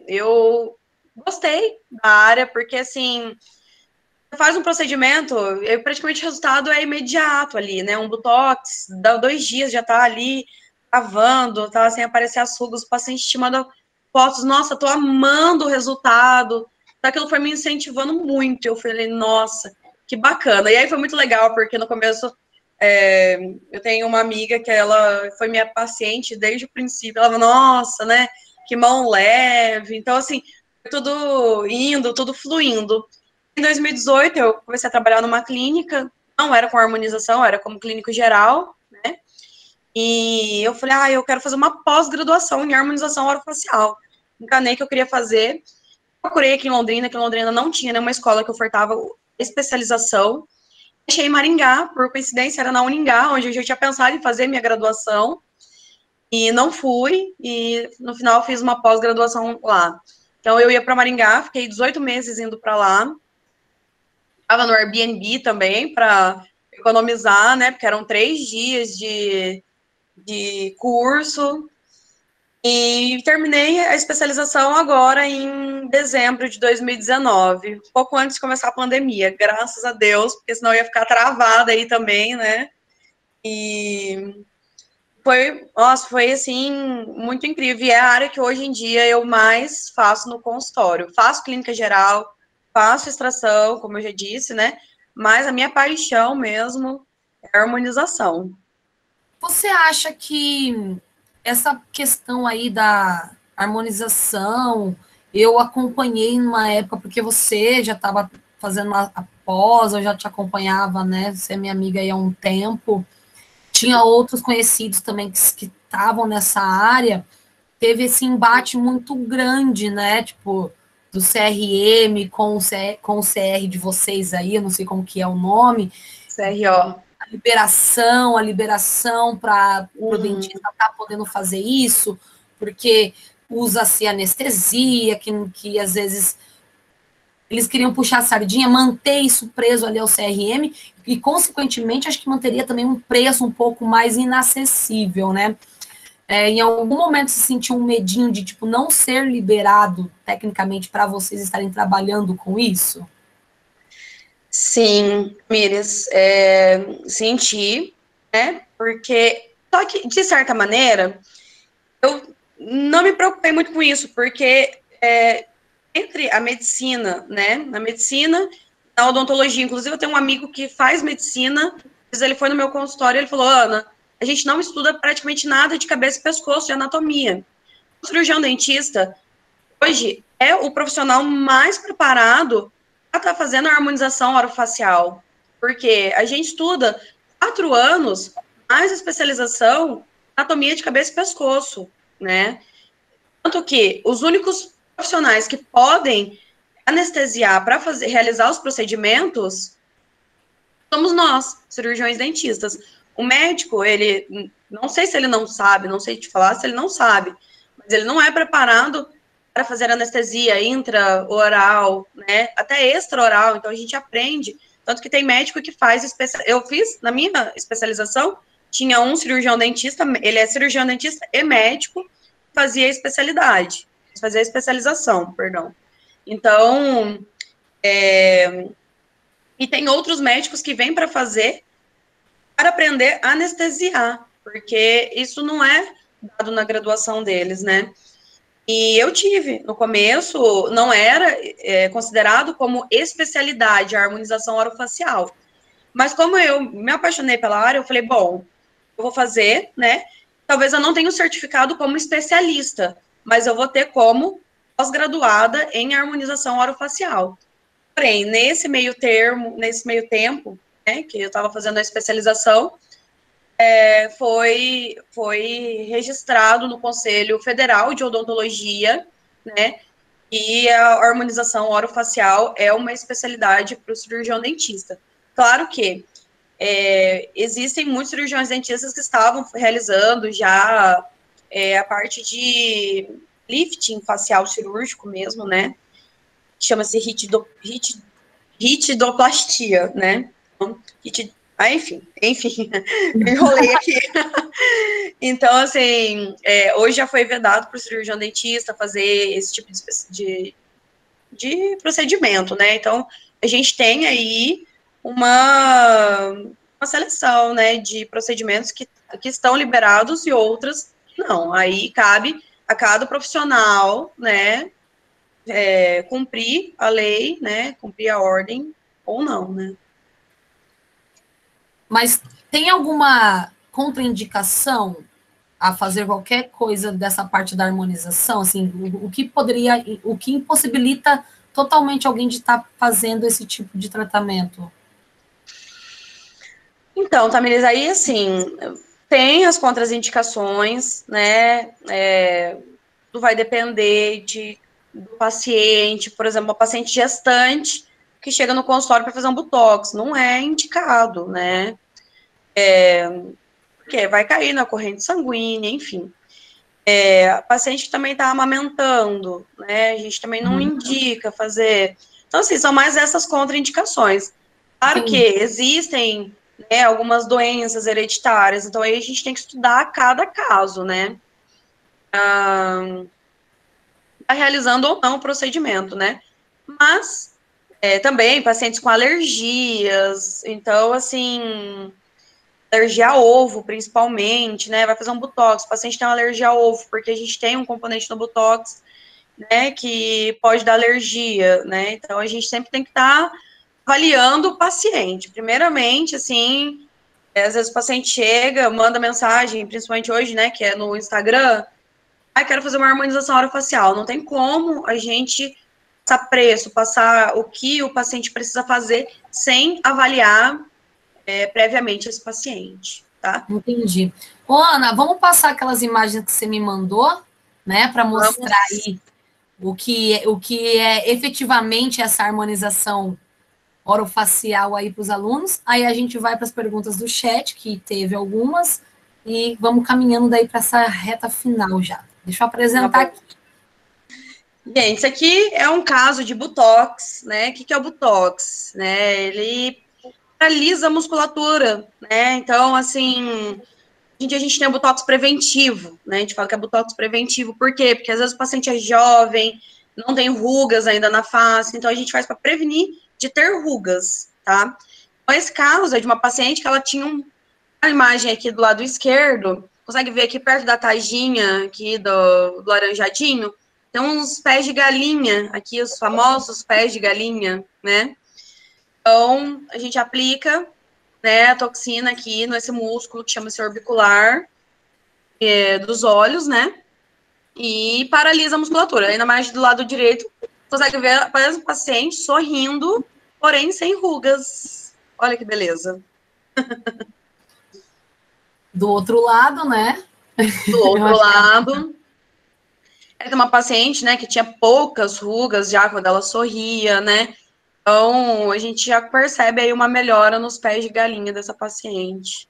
eu gostei da área, porque, assim, faz um procedimento, praticamente o resultado é imediato ali, né? Um botox, dá 2 dias já tá ali travando, tá sem aparecer as rugas, o paciente te manda fotos, nossa, tô amando o resultado. Aquilo foi me incentivando muito. Eu falei, nossa, que bacana. E aí foi muito legal, porque no começo eu tenho uma amiga que ela foi minha paciente desde o princípio. Ela falou, nossa, né? Que mão leve. Então, assim, tudo indo, tudo fluindo. Em 2018, eu comecei a trabalhar numa clínica, não era com harmonização, era como clínico geral, né? E eu falei, eu quero fazer uma pós-graduação em harmonização orofacial. Encanei que eu queria fazer. Procurei aqui em Londrina, que em Londrina não tinha nenhuma escola que ofertava especialização. Achei em Maringá, por coincidência, era na Uningá, onde eu já tinha pensado em fazer minha graduação. E não fui, e no final fiz uma pós-graduação lá. Então, eu ia para Maringá, fiquei 18 meses indo para lá. Estava no Airbnb também, para economizar, né? Porque eram 3 dias de curso. E terminei a especialização agora em dezembro de 2019, pouco antes de começar a pandemia, graças a Deus, porque senão eu ia ficar travada aí também, né? E foi assim, muito incrível. E é a área que hoje em dia eu mais faço no consultório. Faço clínica geral, faço extração, como eu já disse, né? Mas a minha paixão mesmo é a harmonização. Você acha que essa questão aí da harmonização, eu acompanhei numa época, porque você já estava fazendo a pós, eu já te acompanhava, né? Você é minha amiga aí há um tempo. Tinha outros conhecidos também que estavam nessa área. Teve esse embate muito grande, né? Tipo, do CRM com o CR de vocês aí, eu não sei como que é o nome. CRO. A liberação para o dentista estar podendo fazer isso, porque usa-se anestesia, que às vezes eles queriam puxar a sardinha, manter isso preso ali ao CRM, e, consequentemente, acho que manteria também um preço um pouco mais inacessível, né? Em algum momento se sentiu um medinho de, tipo, não ser liberado, tecnicamente, para vocês estarem trabalhando com isso? Sim, Mires, senti, né? Porque, só que, de certa maneira, eu não me preocupei muito com isso, porque entre a medicina, né? Na medicina, na odontologia, inclusive eu tenho um amigo que faz medicina, mas ele foi no meu consultório e ele falou, Ana, a gente não estuda praticamente nada de cabeça e pescoço, de anatomia. O cirurgião dentista, hoje, é o profissional mais preparado para estar fazendo a harmonização orofacial, porque a gente estuda 4 anos, mais especialização, anatomia de cabeça e pescoço, né? Tanto que os únicos profissionais que podem anestesiar para realizar os procedimentos somos nós, cirurgiões dentistas. O médico, ele, não sei se ele não sabe, não sei te falar se ele não sabe, mas ele não é preparado para fazer anestesia intraoral, né, até extraoral, então a gente aprende, tanto que tem médico que faz, eu fiz, na minha especialização, tinha um cirurgião dentista, ele é cirurgião dentista e médico, fazia a especialização, perdão. Então, e tem outros médicos que vêm para fazer, para aprender a anestesiar, porque isso não é dado na graduação deles, né? E eu tive, no começo, não era considerado como especialidade a harmonização orofacial. Mas como eu me apaixonei pela área, eu falei, bom, eu vou fazer, né? Talvez eu não tenha o certificado como especialista, mas eu vou ter como pós-graduada em harmonização orofacial. Porém, nesse meio tempo, né, que eu estava fazendo a especialização, foi registrado no Conselho Federal de Odontologia, né, e a harmonização orofacial é uma especialidade para o cirurgião dentista. Claro que existem muitos cirurgiões dentistas que estavam realizando já a parte de lifting facial cirúrgico mesmo, né, chama-se ritidoplastia, né, enfim, enrolei aqui. Então, assim, hoje já foi vedado para o cirurgião dentista fazer esse tipo de procedimento, né? Então, a gente tem aí uma seleção, né, de procedimentos que estão liberados e outras não. Aí cabe a cada profissional, né, cumprir a lei, né, cumprir a ordem ou não, né? Mas tem alguma contraindicação a fazer qualquer coisa dessa parte da harmonização? Assim, o que impossibilita totalmente alguém de estar fazendo esse tipo de tratamento? Então, Tamiris, aí, assim, tem as contraindicações, né? Tudo vai depender do paciente. Por exemplo, uma paciente gestante que chega no consultório para fazer um botox, não é indicado, né? Porque vai cair na corrente sanguínea, enfim. A paciente que também está amamentando, né? A gente também não indica fazer. Então, assim, são mais essas contraindicações. Claro que existem, né, algumas doenças hereditárias, então aí a gente tem que estudar cada caso, né? Tá realizando ou não o procedimento, né? Mas também pacientes com alergias, então, assim, alergia a ovo, principalmente, né? Vai fazer um botox, o paciente tem uma alergia a ovo, porque a gente tem um componente no botox, né, que pode dar alergia, né? Então, a gente sempre tem que estar avaliando o paciente. Primeiramente, assim, às vezes o paciente chega, manda mensagem, principalmente hoje, né, que é no Instagram, quero fazer uma harmonização orofacial. Não tem como a gente passar preço, passar o que o paciente precisa fazer sem avaliar previamente esse paciente, tá? Entendi. Ô, Ana, vamos passar aquelas imagens que você me mandou, né, para mostrar aí o que é efetivamente essa harmonização orofacial aí para os alunos. Aí a gente vai para as perguntas do chat, que teve algumas, e vamos caminhando daí para essa reta final já. Deixa eu apresentar aqui. Gente, isso aqui é um caso de botox, né? O que é o botox? Né? Ele paralisa a musculatura, né? Então, assim, hoje em dia a gente tem o botox preventivo, né? A gente fala que é botox preventivo, por quê? Porque às vezes o paciente é jovem, não tem rugas ainda na face, então a gente faz para prevenir de ter rugas, tá? Então, esse caso é de uma paciente que ela tinha uma imagem aqui do lado esquerdo, consegue ver aqui perto da taginha aqui do laranjadinho, tem uns pés de galinha, aqui os famosos pés de galinha, né? Então, a gente aplica, né, a toxina aqui nesse músculo que chama-se orbicular dos olhos, né? E paralisa a musculatura. Ainda mais do lado direito, consegue ver o paciente sorrindo, porém sem rugas. Olha que beleza. Do outro lado, né? Do outro lado, tem uma paciente, né, que tinha poucas rugas já quando ela sorria, né? Então, a gente já percebe aí uma melhora nos pés de galinha dessa paciente.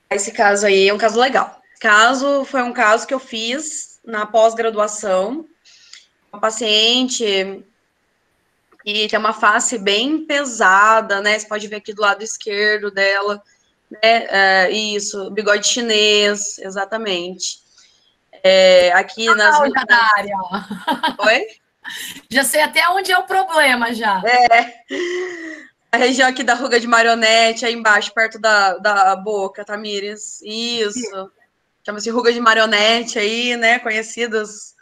Esse caso aí é um caso legal. Foi um caso que eu fiz na pós-graduação. Uma paciente que tem uma face bem pesada, né? Você pode ver aqui do lado esquerdo dela, né? Isso, bigode chinês, exatamente. Aqui Já da área, ó. Oi? Já sei até onde é o problema, já. A região aqui da ruga de marionete, aí embaixo, perto da boca, Tamires. Isso. Chama-se ruga de marionete aí, né? Conhecidas.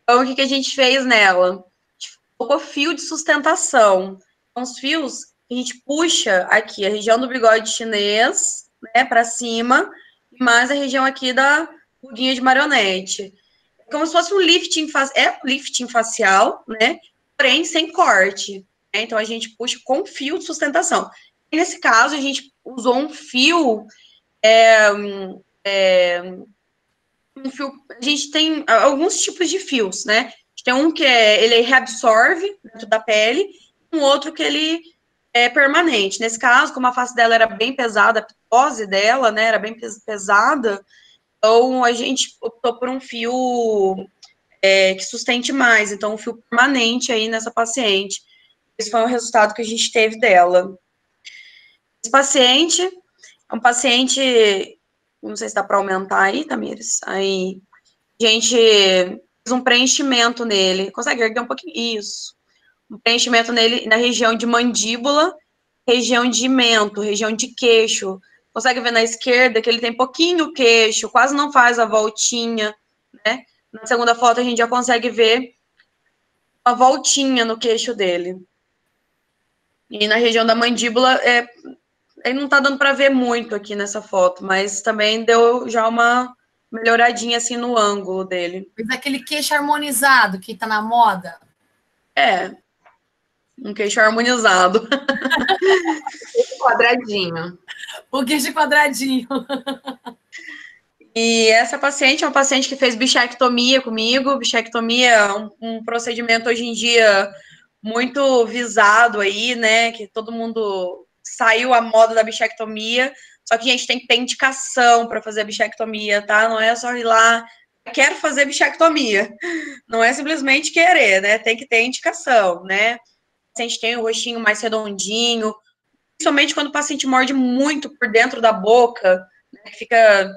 Então, o que a gente fez nela? A gente colocou fio de sustentação. Então, os fios, a gente puxa aqui a região do bigode chinês, né, para cima, e mais a região aqui da ruguinha de marionete. Como se fosse um lifting, um lifting facial, né? Porém, sem corte. Né? Então, a gente puxa com fio de sustentação. E nesse caso, a gente usou um fio. A gente tem alguns tipos de fios, né? A gente tem um que ele reabsorve dentro da pele, um outro que ele é permanente. Nesse caso, como a face dela era bem pesada, a ptose dela, né, era bem pesada, então a gente optou por um fio que sustente mais, então um fio permanente aí nessa paciente. Esse foi o resultado que a gente teve dela. Esse paciente é um paciente, não sei se dá para aumentar aí, Tamires, aí a gente fez um preenchimento nele, consegue erguer um pouquinho? Isso. Um preenchimento nele na região de mandíbula, região de mento, região de queixo. Consegue ver na esquerda que ele tem pouquinho queixo, quase não faz a voltinha, né? Na segunda foto a gente já consegue ver uma voltinha no queixo dele. E na região da mandíbula, ele não tá dando para ver muito aqui nessa foto, mas também deu já uma melhoradinha assim no ângulo dele. Mas aquele queixo harmonizado que tá na moda. Um queixo harmonizado. Quadradinho. O queixo quadradinho. E essa paciente é uma paciente que fez bichectomia comigo. Bichectomia é um procedimento hoje em dia muito visado aí, né? Que todo mundo saiu a moda da bichectomia. Só que a gente tem que ter indicação para fazer a bichectomia, tá? Não é só ir lá, quero fazer bichectomia. Não é simplesmente querer, né? Tem que ter indicação, né? O paciente tem o rostinho mais redondinho, principalmente quando o paciente morde muito por dentro da boca, né? Fica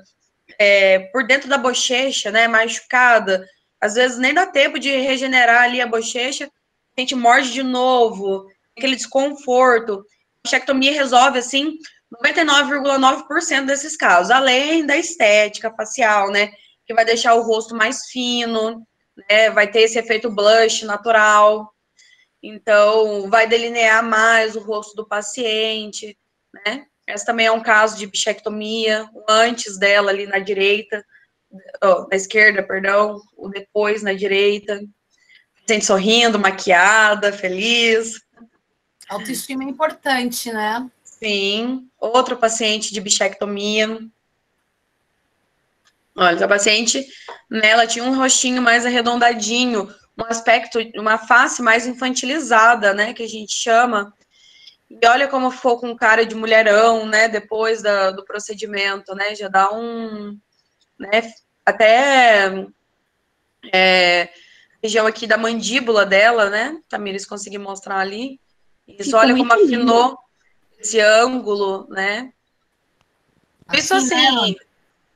por dentro da bochecha, né? Machucada. Às vezes nem dá tempo de regenerar ali a bochecha, a gente morde de novo, aquele desconforto. A bichectomia resolve, assim, 99,9% desses casos, além da estética facial, né, que vai deixar o rosto mais fino, né, vai ter esse efeito blush natural, então vai delinear mais o rosto do paciente, né. Esse também é um caso de bichectomia, o antes dela ali na direita, na esquerda, perdão, o depois na direita, paciente sorrindo, maquiada, feliz. Autoestima é importante, né? Sim, outro paciente de bichectomia. Olha, essa paciente, né, ela tinha um rostinho mais arredondadinho, um aspecto, uma face mais infantilizada, né, que a gente chama. E olha como ficou com cara de mulherão, né, depois do procedimento, né, já dá né, até região aqui da mandíbula dela, né, Tamires, consegui mostrar ali. Isso, olha como afinou esse ângulo, né. Isso assim,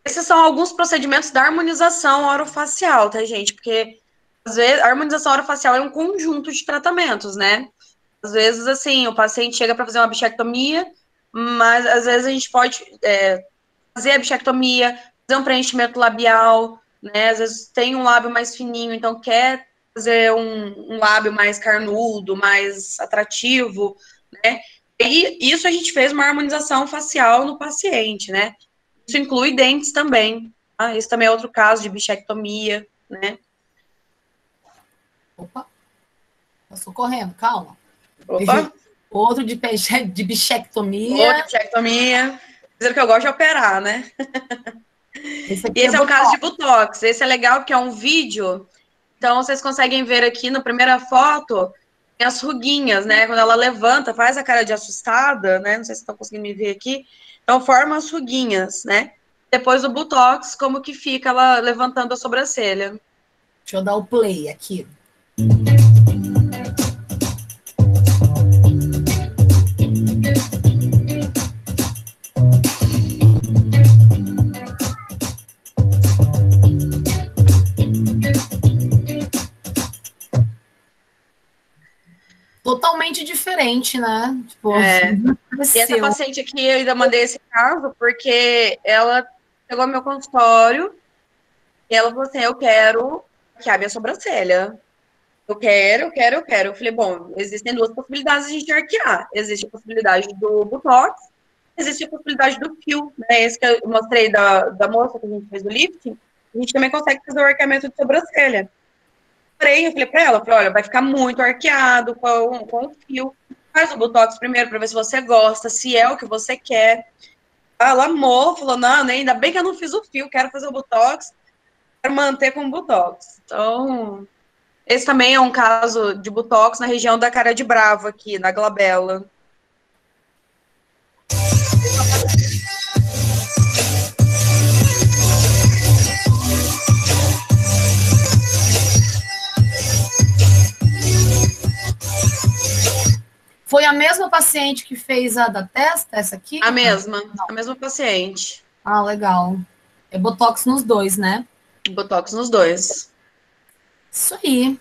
esses são alguns procedimentos da harmonização orofacial, tá, gente? Porque, às vezes, a harmonização orofacial é um conjunto de tratamentos, né? Às vezes, assim, o paciente chega para fazer uma bichectomia, mas, às vezes, a gente pode fazer a bichectomia, fazer um preenchimento labial, né? Às vezes, tem um lábio mais fininho, então quer fazer um lábio mais carnudo, mais atrativo, né? E isso a gente fez uma harmonização facial no paciente, né? Isso inclui dentes também. Tá? Isso também é outro caso de bichectomia, né? Opa, passou correndo, calma. Opa. Outro de bichectomia. Outro de bichectomia. Dizendo que eu gosto de operar, né? Esse é o caso de Botox. Esse é legal porque é um vídeo. Então, vocês conseguem ver aqui na primeira foto, tem as ruguinhas, né? Quando ela levanta, faz a cara de assustada, né? Não sei se estão conseguindo me ver aqui. Então, forma as ruguinhas, né? Depois o Botox, como que fica ela levantando a sobrancelha. Deixa eu dar o play aqui. Totalmente diferente, né? Tipo, e essa paciente aqui, eu ainda mandei esse caso, porque ela chegou ao meu consultório e ela falou assim, eu quero que a minha sobrancelha. Eu quero. Eu falei, bom, existem duas possibilidades de a gente arquear. Existe a possibilidade do Botox, existe a possibilidade do fio, né? Esse que eu mostrei da moça que a gente fez o lifting, a gente também consegue fazer o arqueamento de sobrancelha. Eu falei pra ela, olha, vai ficar muito arqueado com o fio. Faz o Botox primeiro para ver se você gosta, se é o que você quer. Ela amou, falou, não, né, ainda bem que eu não fiz o fio, quero fazer o Botox, quero manter com o Botox. Então, esse também é um caso de Botox na região da cara de bravo aqui, na glabela. Foi a mesma paciente que fez a da testa, essa aqui? A mesma paciente. Ah, legal. É Botox nos dois, né? Botox nos dois. Isso aí.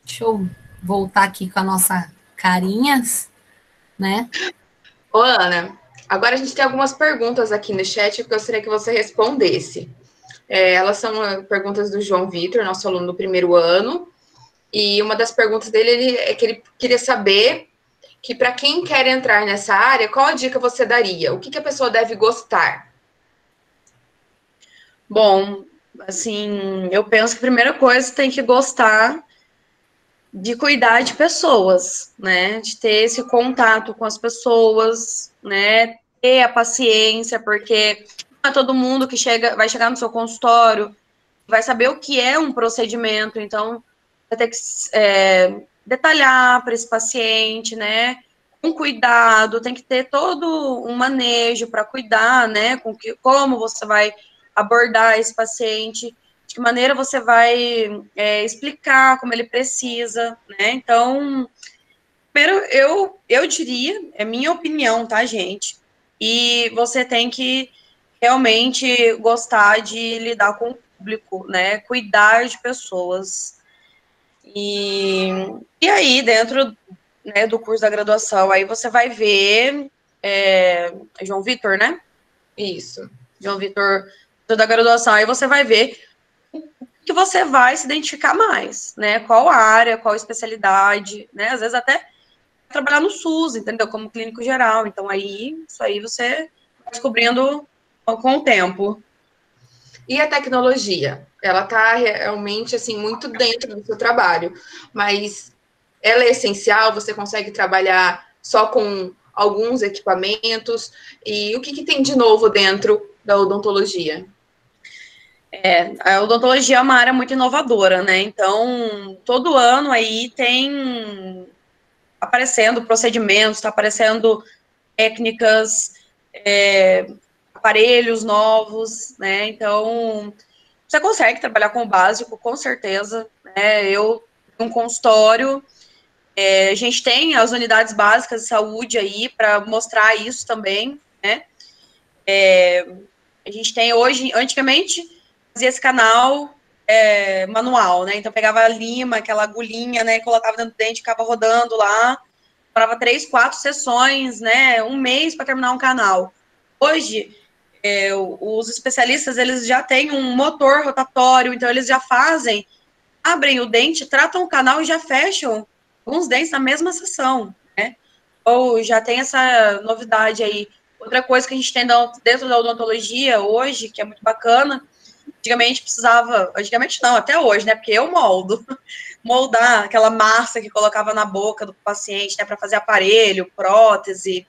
Deixa eu voltar aqui com a nossa carinhas, né? Ô, Ana, agora a gente tem algumas perguntas aqui no chat que eu gostaria que você respondesse. Elas são perguntas do João Vitor, nosso aluno do primeiro ano. E uma das perguntas dele é que ele queria saber que para quem quer entrar nessa área, qual a dica você daria? O que a pessoa deve gostar? Bom, assim, eu penso que a primeira coisa tem que gostar de cuidar de pessoas, né? De ter esse contato com as pessoas, né? Ter a paciência, porque não é todo mundo que vai chegar no seu consultório, vai saber o que é um procedimento, então vai ter que detalhar para esse paciente, né? Com cuidado, tem que ter todo um manejo para cuidar, né? Como você vai abordar esse paciente, de que maneira você vai explicar como ele precisa, né? Então, primeiro, eu diria, é minha opinião, tá, gente? E você tem que realmente gostar de lidar com o público, né? Cuidar de pessoas. E aí, dentro, né, do curso da graduação, aí você vai ver João Vitor, né? Isso. João Vitor da graduação, aí você vai ver que você vai se identificar mais, né? Qual área, qual especialidade, né? Às vezes até trabalhar no SUS, entendeu? Como clínico geral. Então, aí, isso aí você vai descobrindo com o tempo. E a tecnologia? Ela está realmente, assim, muito dentro do seu trabalho, mas ela é essencial? Você consegue trabalhar só com alguns equipamentos? E o que tem de novo dentro da odontologia? A odontologia é uma área muito inovadora, né? Então, todo ano aí tem aparecendo procedimentos, está aparecendo técnicas, aparelhos novos, né? Então, você consegue trabalhar com o básico, com certeza, né? Eu tenho um consultório, a gente tem as unidades básicas de saúde aí para mostrar isso também, né? A gente tem hoje, antigamente, fazia esse canal manual, né? Então, pegava a lima, aquela agulhinha, né? Colocava dentro do dente, ficava rodando lá, parava 3, 4 sessões, né? Um mês para terminar um canal. Hoje, os especialistas, eles já têm um motor rotatório, então eles já abrem o dente, tratam o canal e já fecham alguns dentes na mesma sessão, né? Ou já tem essa novidade aí. Outra coisa que a gente tem dentro da odontologia hoje, que é muito bacana, antigamente não, até hoje, né, porque eu moldar aquela massa que colocava na boca do paciente, né, para fazer aparelho, prótese.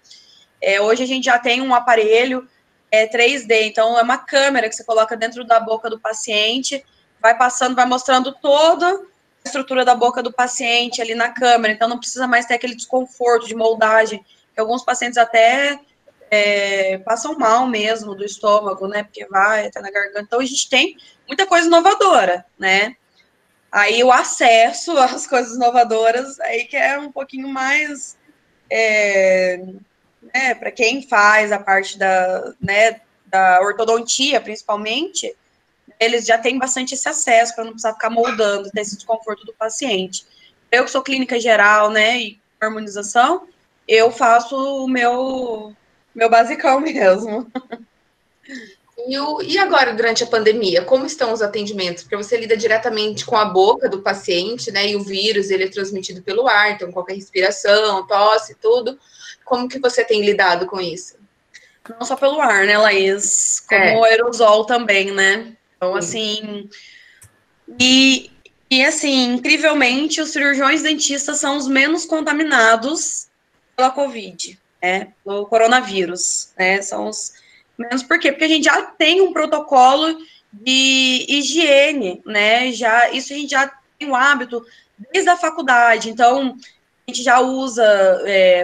Hoje a gente já tem um aparelho 3D, então é uma câmera que você coloca dentro da boca do paciente, vai passando, vai mostrando toda a estrutura da boca do paciente ali na câmera, então não precisa mais ter aquele desconforto de moldagem, que alguns pacientes até passam mal mesmo do estômago, né, porque vai até na garganta. Então a gente tem muita coisa inovadora, né. Aí o acesso às coisas inovadoras, aí que é um pouquinho mais para quem faz a parte da ortodontia, principalmente, eles já têm bastante esse acesso para não precisar ficar moldando, ter esse desconforto do paciente. Eu que sou clínica geral, né, e harmonização, eu faço o meu basicão mesmo. E agora, durante a pandemia, como estão os atendimentos? Porque você lida diretamente com a boca do paciente, né? E o vírus, ele é transmitido pelo ar, então qualquer respiração, tosse, tudo. Como que você tem lidado com isso? Não só pelo ar, né, Laís? Como o aerosol também, né? Então, assim... E assim, incrivelmente, os cirurgiões dentistas são os menos contaminados pela Covid, né? Pelo coronavírus, né? São os menos. Por quê? Porque a gente já tem um protocolo de higiene, né? Isso a gente já tem o hábito desde a faculdade. Então, a gente já usa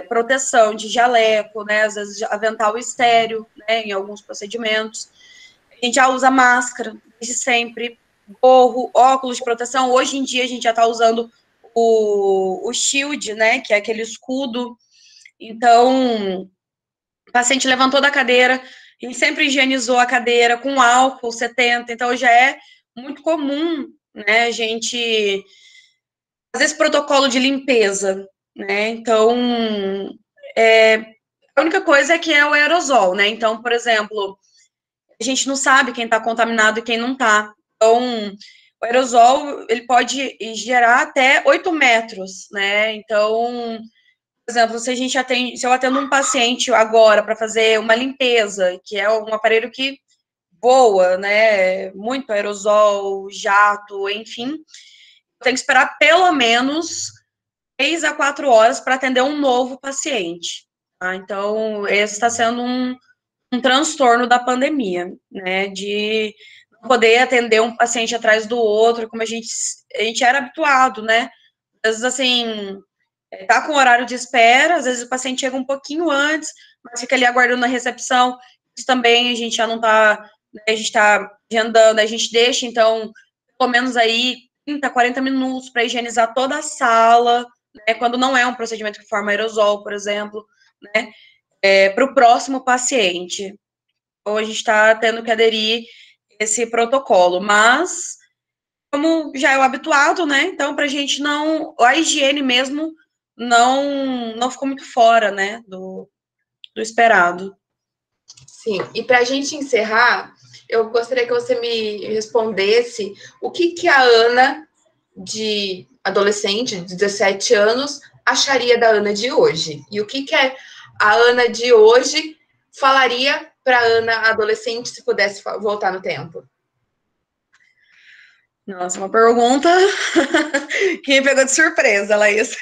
proteção de jaleco, né? Às vezes avental estéreo, né? Em alguns procedimentos. A gente já usa máscara desde sempre, gorro, óculos de proteção. Hoje em dia a gente já está usando o shield, né? Que é aquele escudo. Então, o paciente levantou da cadeira, a gente sempre higienizou a cadeira com álcool 70, então já é muito comum, né, a gente fazer esse protocolo de limpeza, né, então, a única coisa é que é o aerosol, né, então, por exemplo, a gente não sabe quem está contaminado e quem não está, então, o aerosol, ele pode gerar até 8 metros, né, então, Por exemplo, se eu atendo um paciente agora para fazer uma limpeza, que é um aparelho que voa, né? Muito aerosol, jato, enfim, eu tenho que esperar pelo menos 3 a 4 horas para atender um novo paciente. Tá? Então, esse está sendo um transtorno da pandemia, né? De não poder atender um paciente atrás do outro, como a gente era habituado, né? Às vezes, assim, tá com horário de espera, às vezes o paciente chega um pouquinho antes, mas fica ali aguardando na recepção. Isso também a gente já não tá, né, a gente tá agendando, a gente deixa, então, pelo menos aí 30, 40 minutos para higienizar toda a sala, né, quando não é um procedimento que forma aerosol, por exemplo, né, para o próximo paciente. Ou a gente está tendo que aderir esse protocolo, mas como já é o habituado, né, então para a gente não, a higiene mesmo não ficou muito fora, né, do esperado. Sim, e para a gente encerrar, eu gostaria que você me respondesse o que a Ana, de adolescente, de 17 anos, acharia da Ana de hoje. E o que a Ana de hoje falaria para a Ana adolescente se pudesse voltar no tempo? Nossa, uma pergunta que me pegou de surpresa, Laís.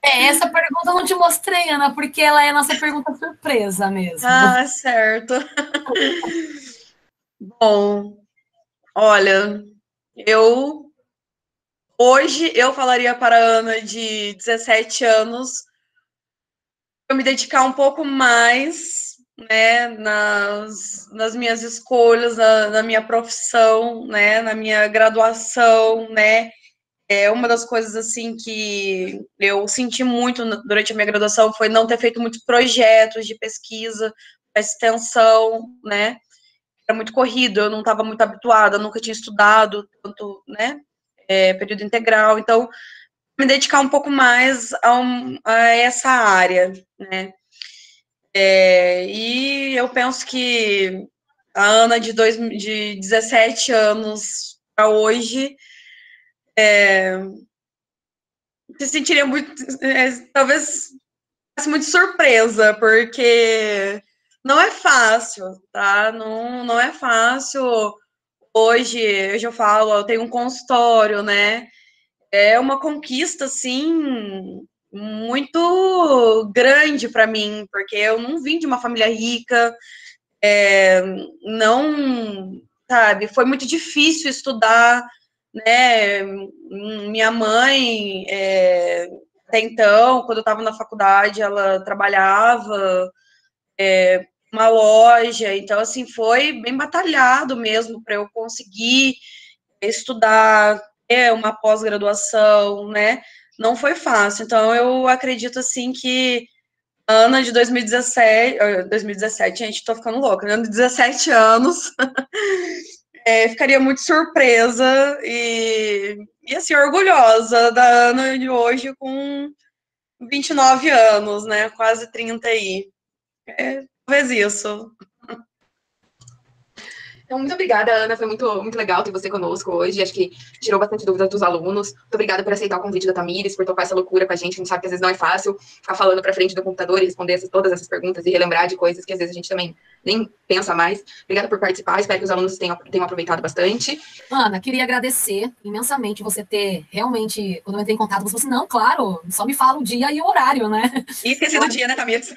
Essa pergunta eu não te mostrei, Ana, porque ela é a nossa pergunta surpresa mesmo. Ah, certo. Bom, olha, hoje eu falaria para a Ana de 17 anos eu me dedicar um pouco mais, né, nas minhas escolhas, na minha profissão, né, na minha graduação, né. Uma das coisas, assim, que eu senti muito durante a minha graduação foi não ter feito muitos projetos de pesquisa, extensão, né. Era muito corrido, eu não estava muito habituada, nunca tinha estudado tanto, né, período integral, então me dedicar um pouco mais a essa área, né. E eu penso que a Ana de 17 anos para hoje se sentiria muito, talvez muito surpresa, porque não é fácil, tá? Não é fácil. Hoje eu falo, eu tenho um consultório, né? É uma conquista, assim, muito grande para mim, porque eu não vim de uma família rica, não, sabe, foi muito difícil estudar, né, minha mãe, até então, quando eu estava na faculdade, ela trabalhava uma loja, então, assim, foi bem batalhado mesmo para eu conseguir estudar, ter uma pós-graduação, né, não foi fácil, então eu acredito, assim, que a Ana de 2017, gente, tô ficando louca, Ana de 17 anos, ficaria muito surpresa assim, orgulhosa da Ana de hoje com 29 anos, né, quase 30 aí. Talvez isso. Então, muito obrigada, Ana. Foi muito legal ter você conosco hoje. Acho que tirou bastante dúvidas dos alunos. Muito obrigada por aceitar o convite da Tamires, por topar essa loucura com a gente. A gente sabe que às vezes não é fácil ficar falando para frente do computador e responder todas essas perguntas e relembrar de coisas que às vezes a gente também nem pensa mais. Obrigada por participar. Espero que os alunos tenham aproveitado bastante. Ana, queria agradecer imensamente você ter realmente, quando eu entrei em contato, você falou assim, não, claro, só me fala o dia e o horário, né? E esqueci do dia, né, Tamires?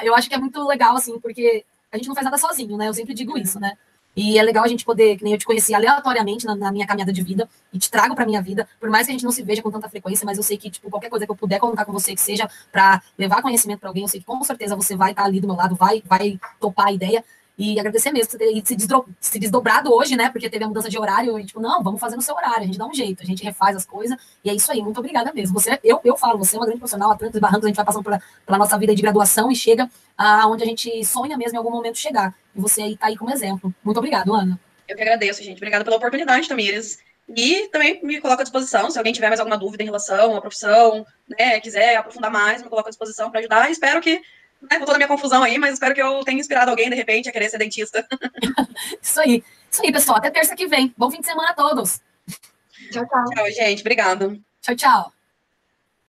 Eu acho que é muito legal, assim, porque a gente não faz nada sozinho, né? Eu sempre digo isso, né? E é legal a gente poder, que nem eu te conheci aleatoriamente na minha caminhada de vida, e te trago pra minha vida, por mais que a gente não se veja com tanta frequência, mas eu sei que, tipo, qualquer coisa que eu puder contar com você, que seja pra levar conhecimento pra alguém, eu sei que com certeza você vai estar ali do meu lado, vai topar a ideia, e agradecer mesmo por ter se desdobrado hoje, né? Porque teve a mudança de horário, e tipo, não, vamos fazer no seu horário, a gente dá um jeito, a gente refaz as coisas, e é isso aí, muito obrigada mesmo. Eu falo, você é uma grande profissional, a trancos e barrancos, a gente vai passando pela nossa vida de graduação e chega aonde a gente sonha mesmo em algum momento chegar. E você aí tá aí como exemplo. Muito obrigado, Ana. Eu que agradeço, gente. Obrigada pela oportunidade, Tamires. E também me coloco à disposição, se alguém tiver mais alguma dúvida em relação à profissão, né, quiser aprofundar mais, me coloco à disposição para ajudar. E espero que, né, com toda a minha confusão aí, mas espero que eu tenha inspirado alguém, de repente, a querer ser dentista. Isso aí, pessoal. Até terça que vem. Bom fim de semana a todos. Tchau, tchau. Tchau, gente. Obrigada. Tchau, tchau.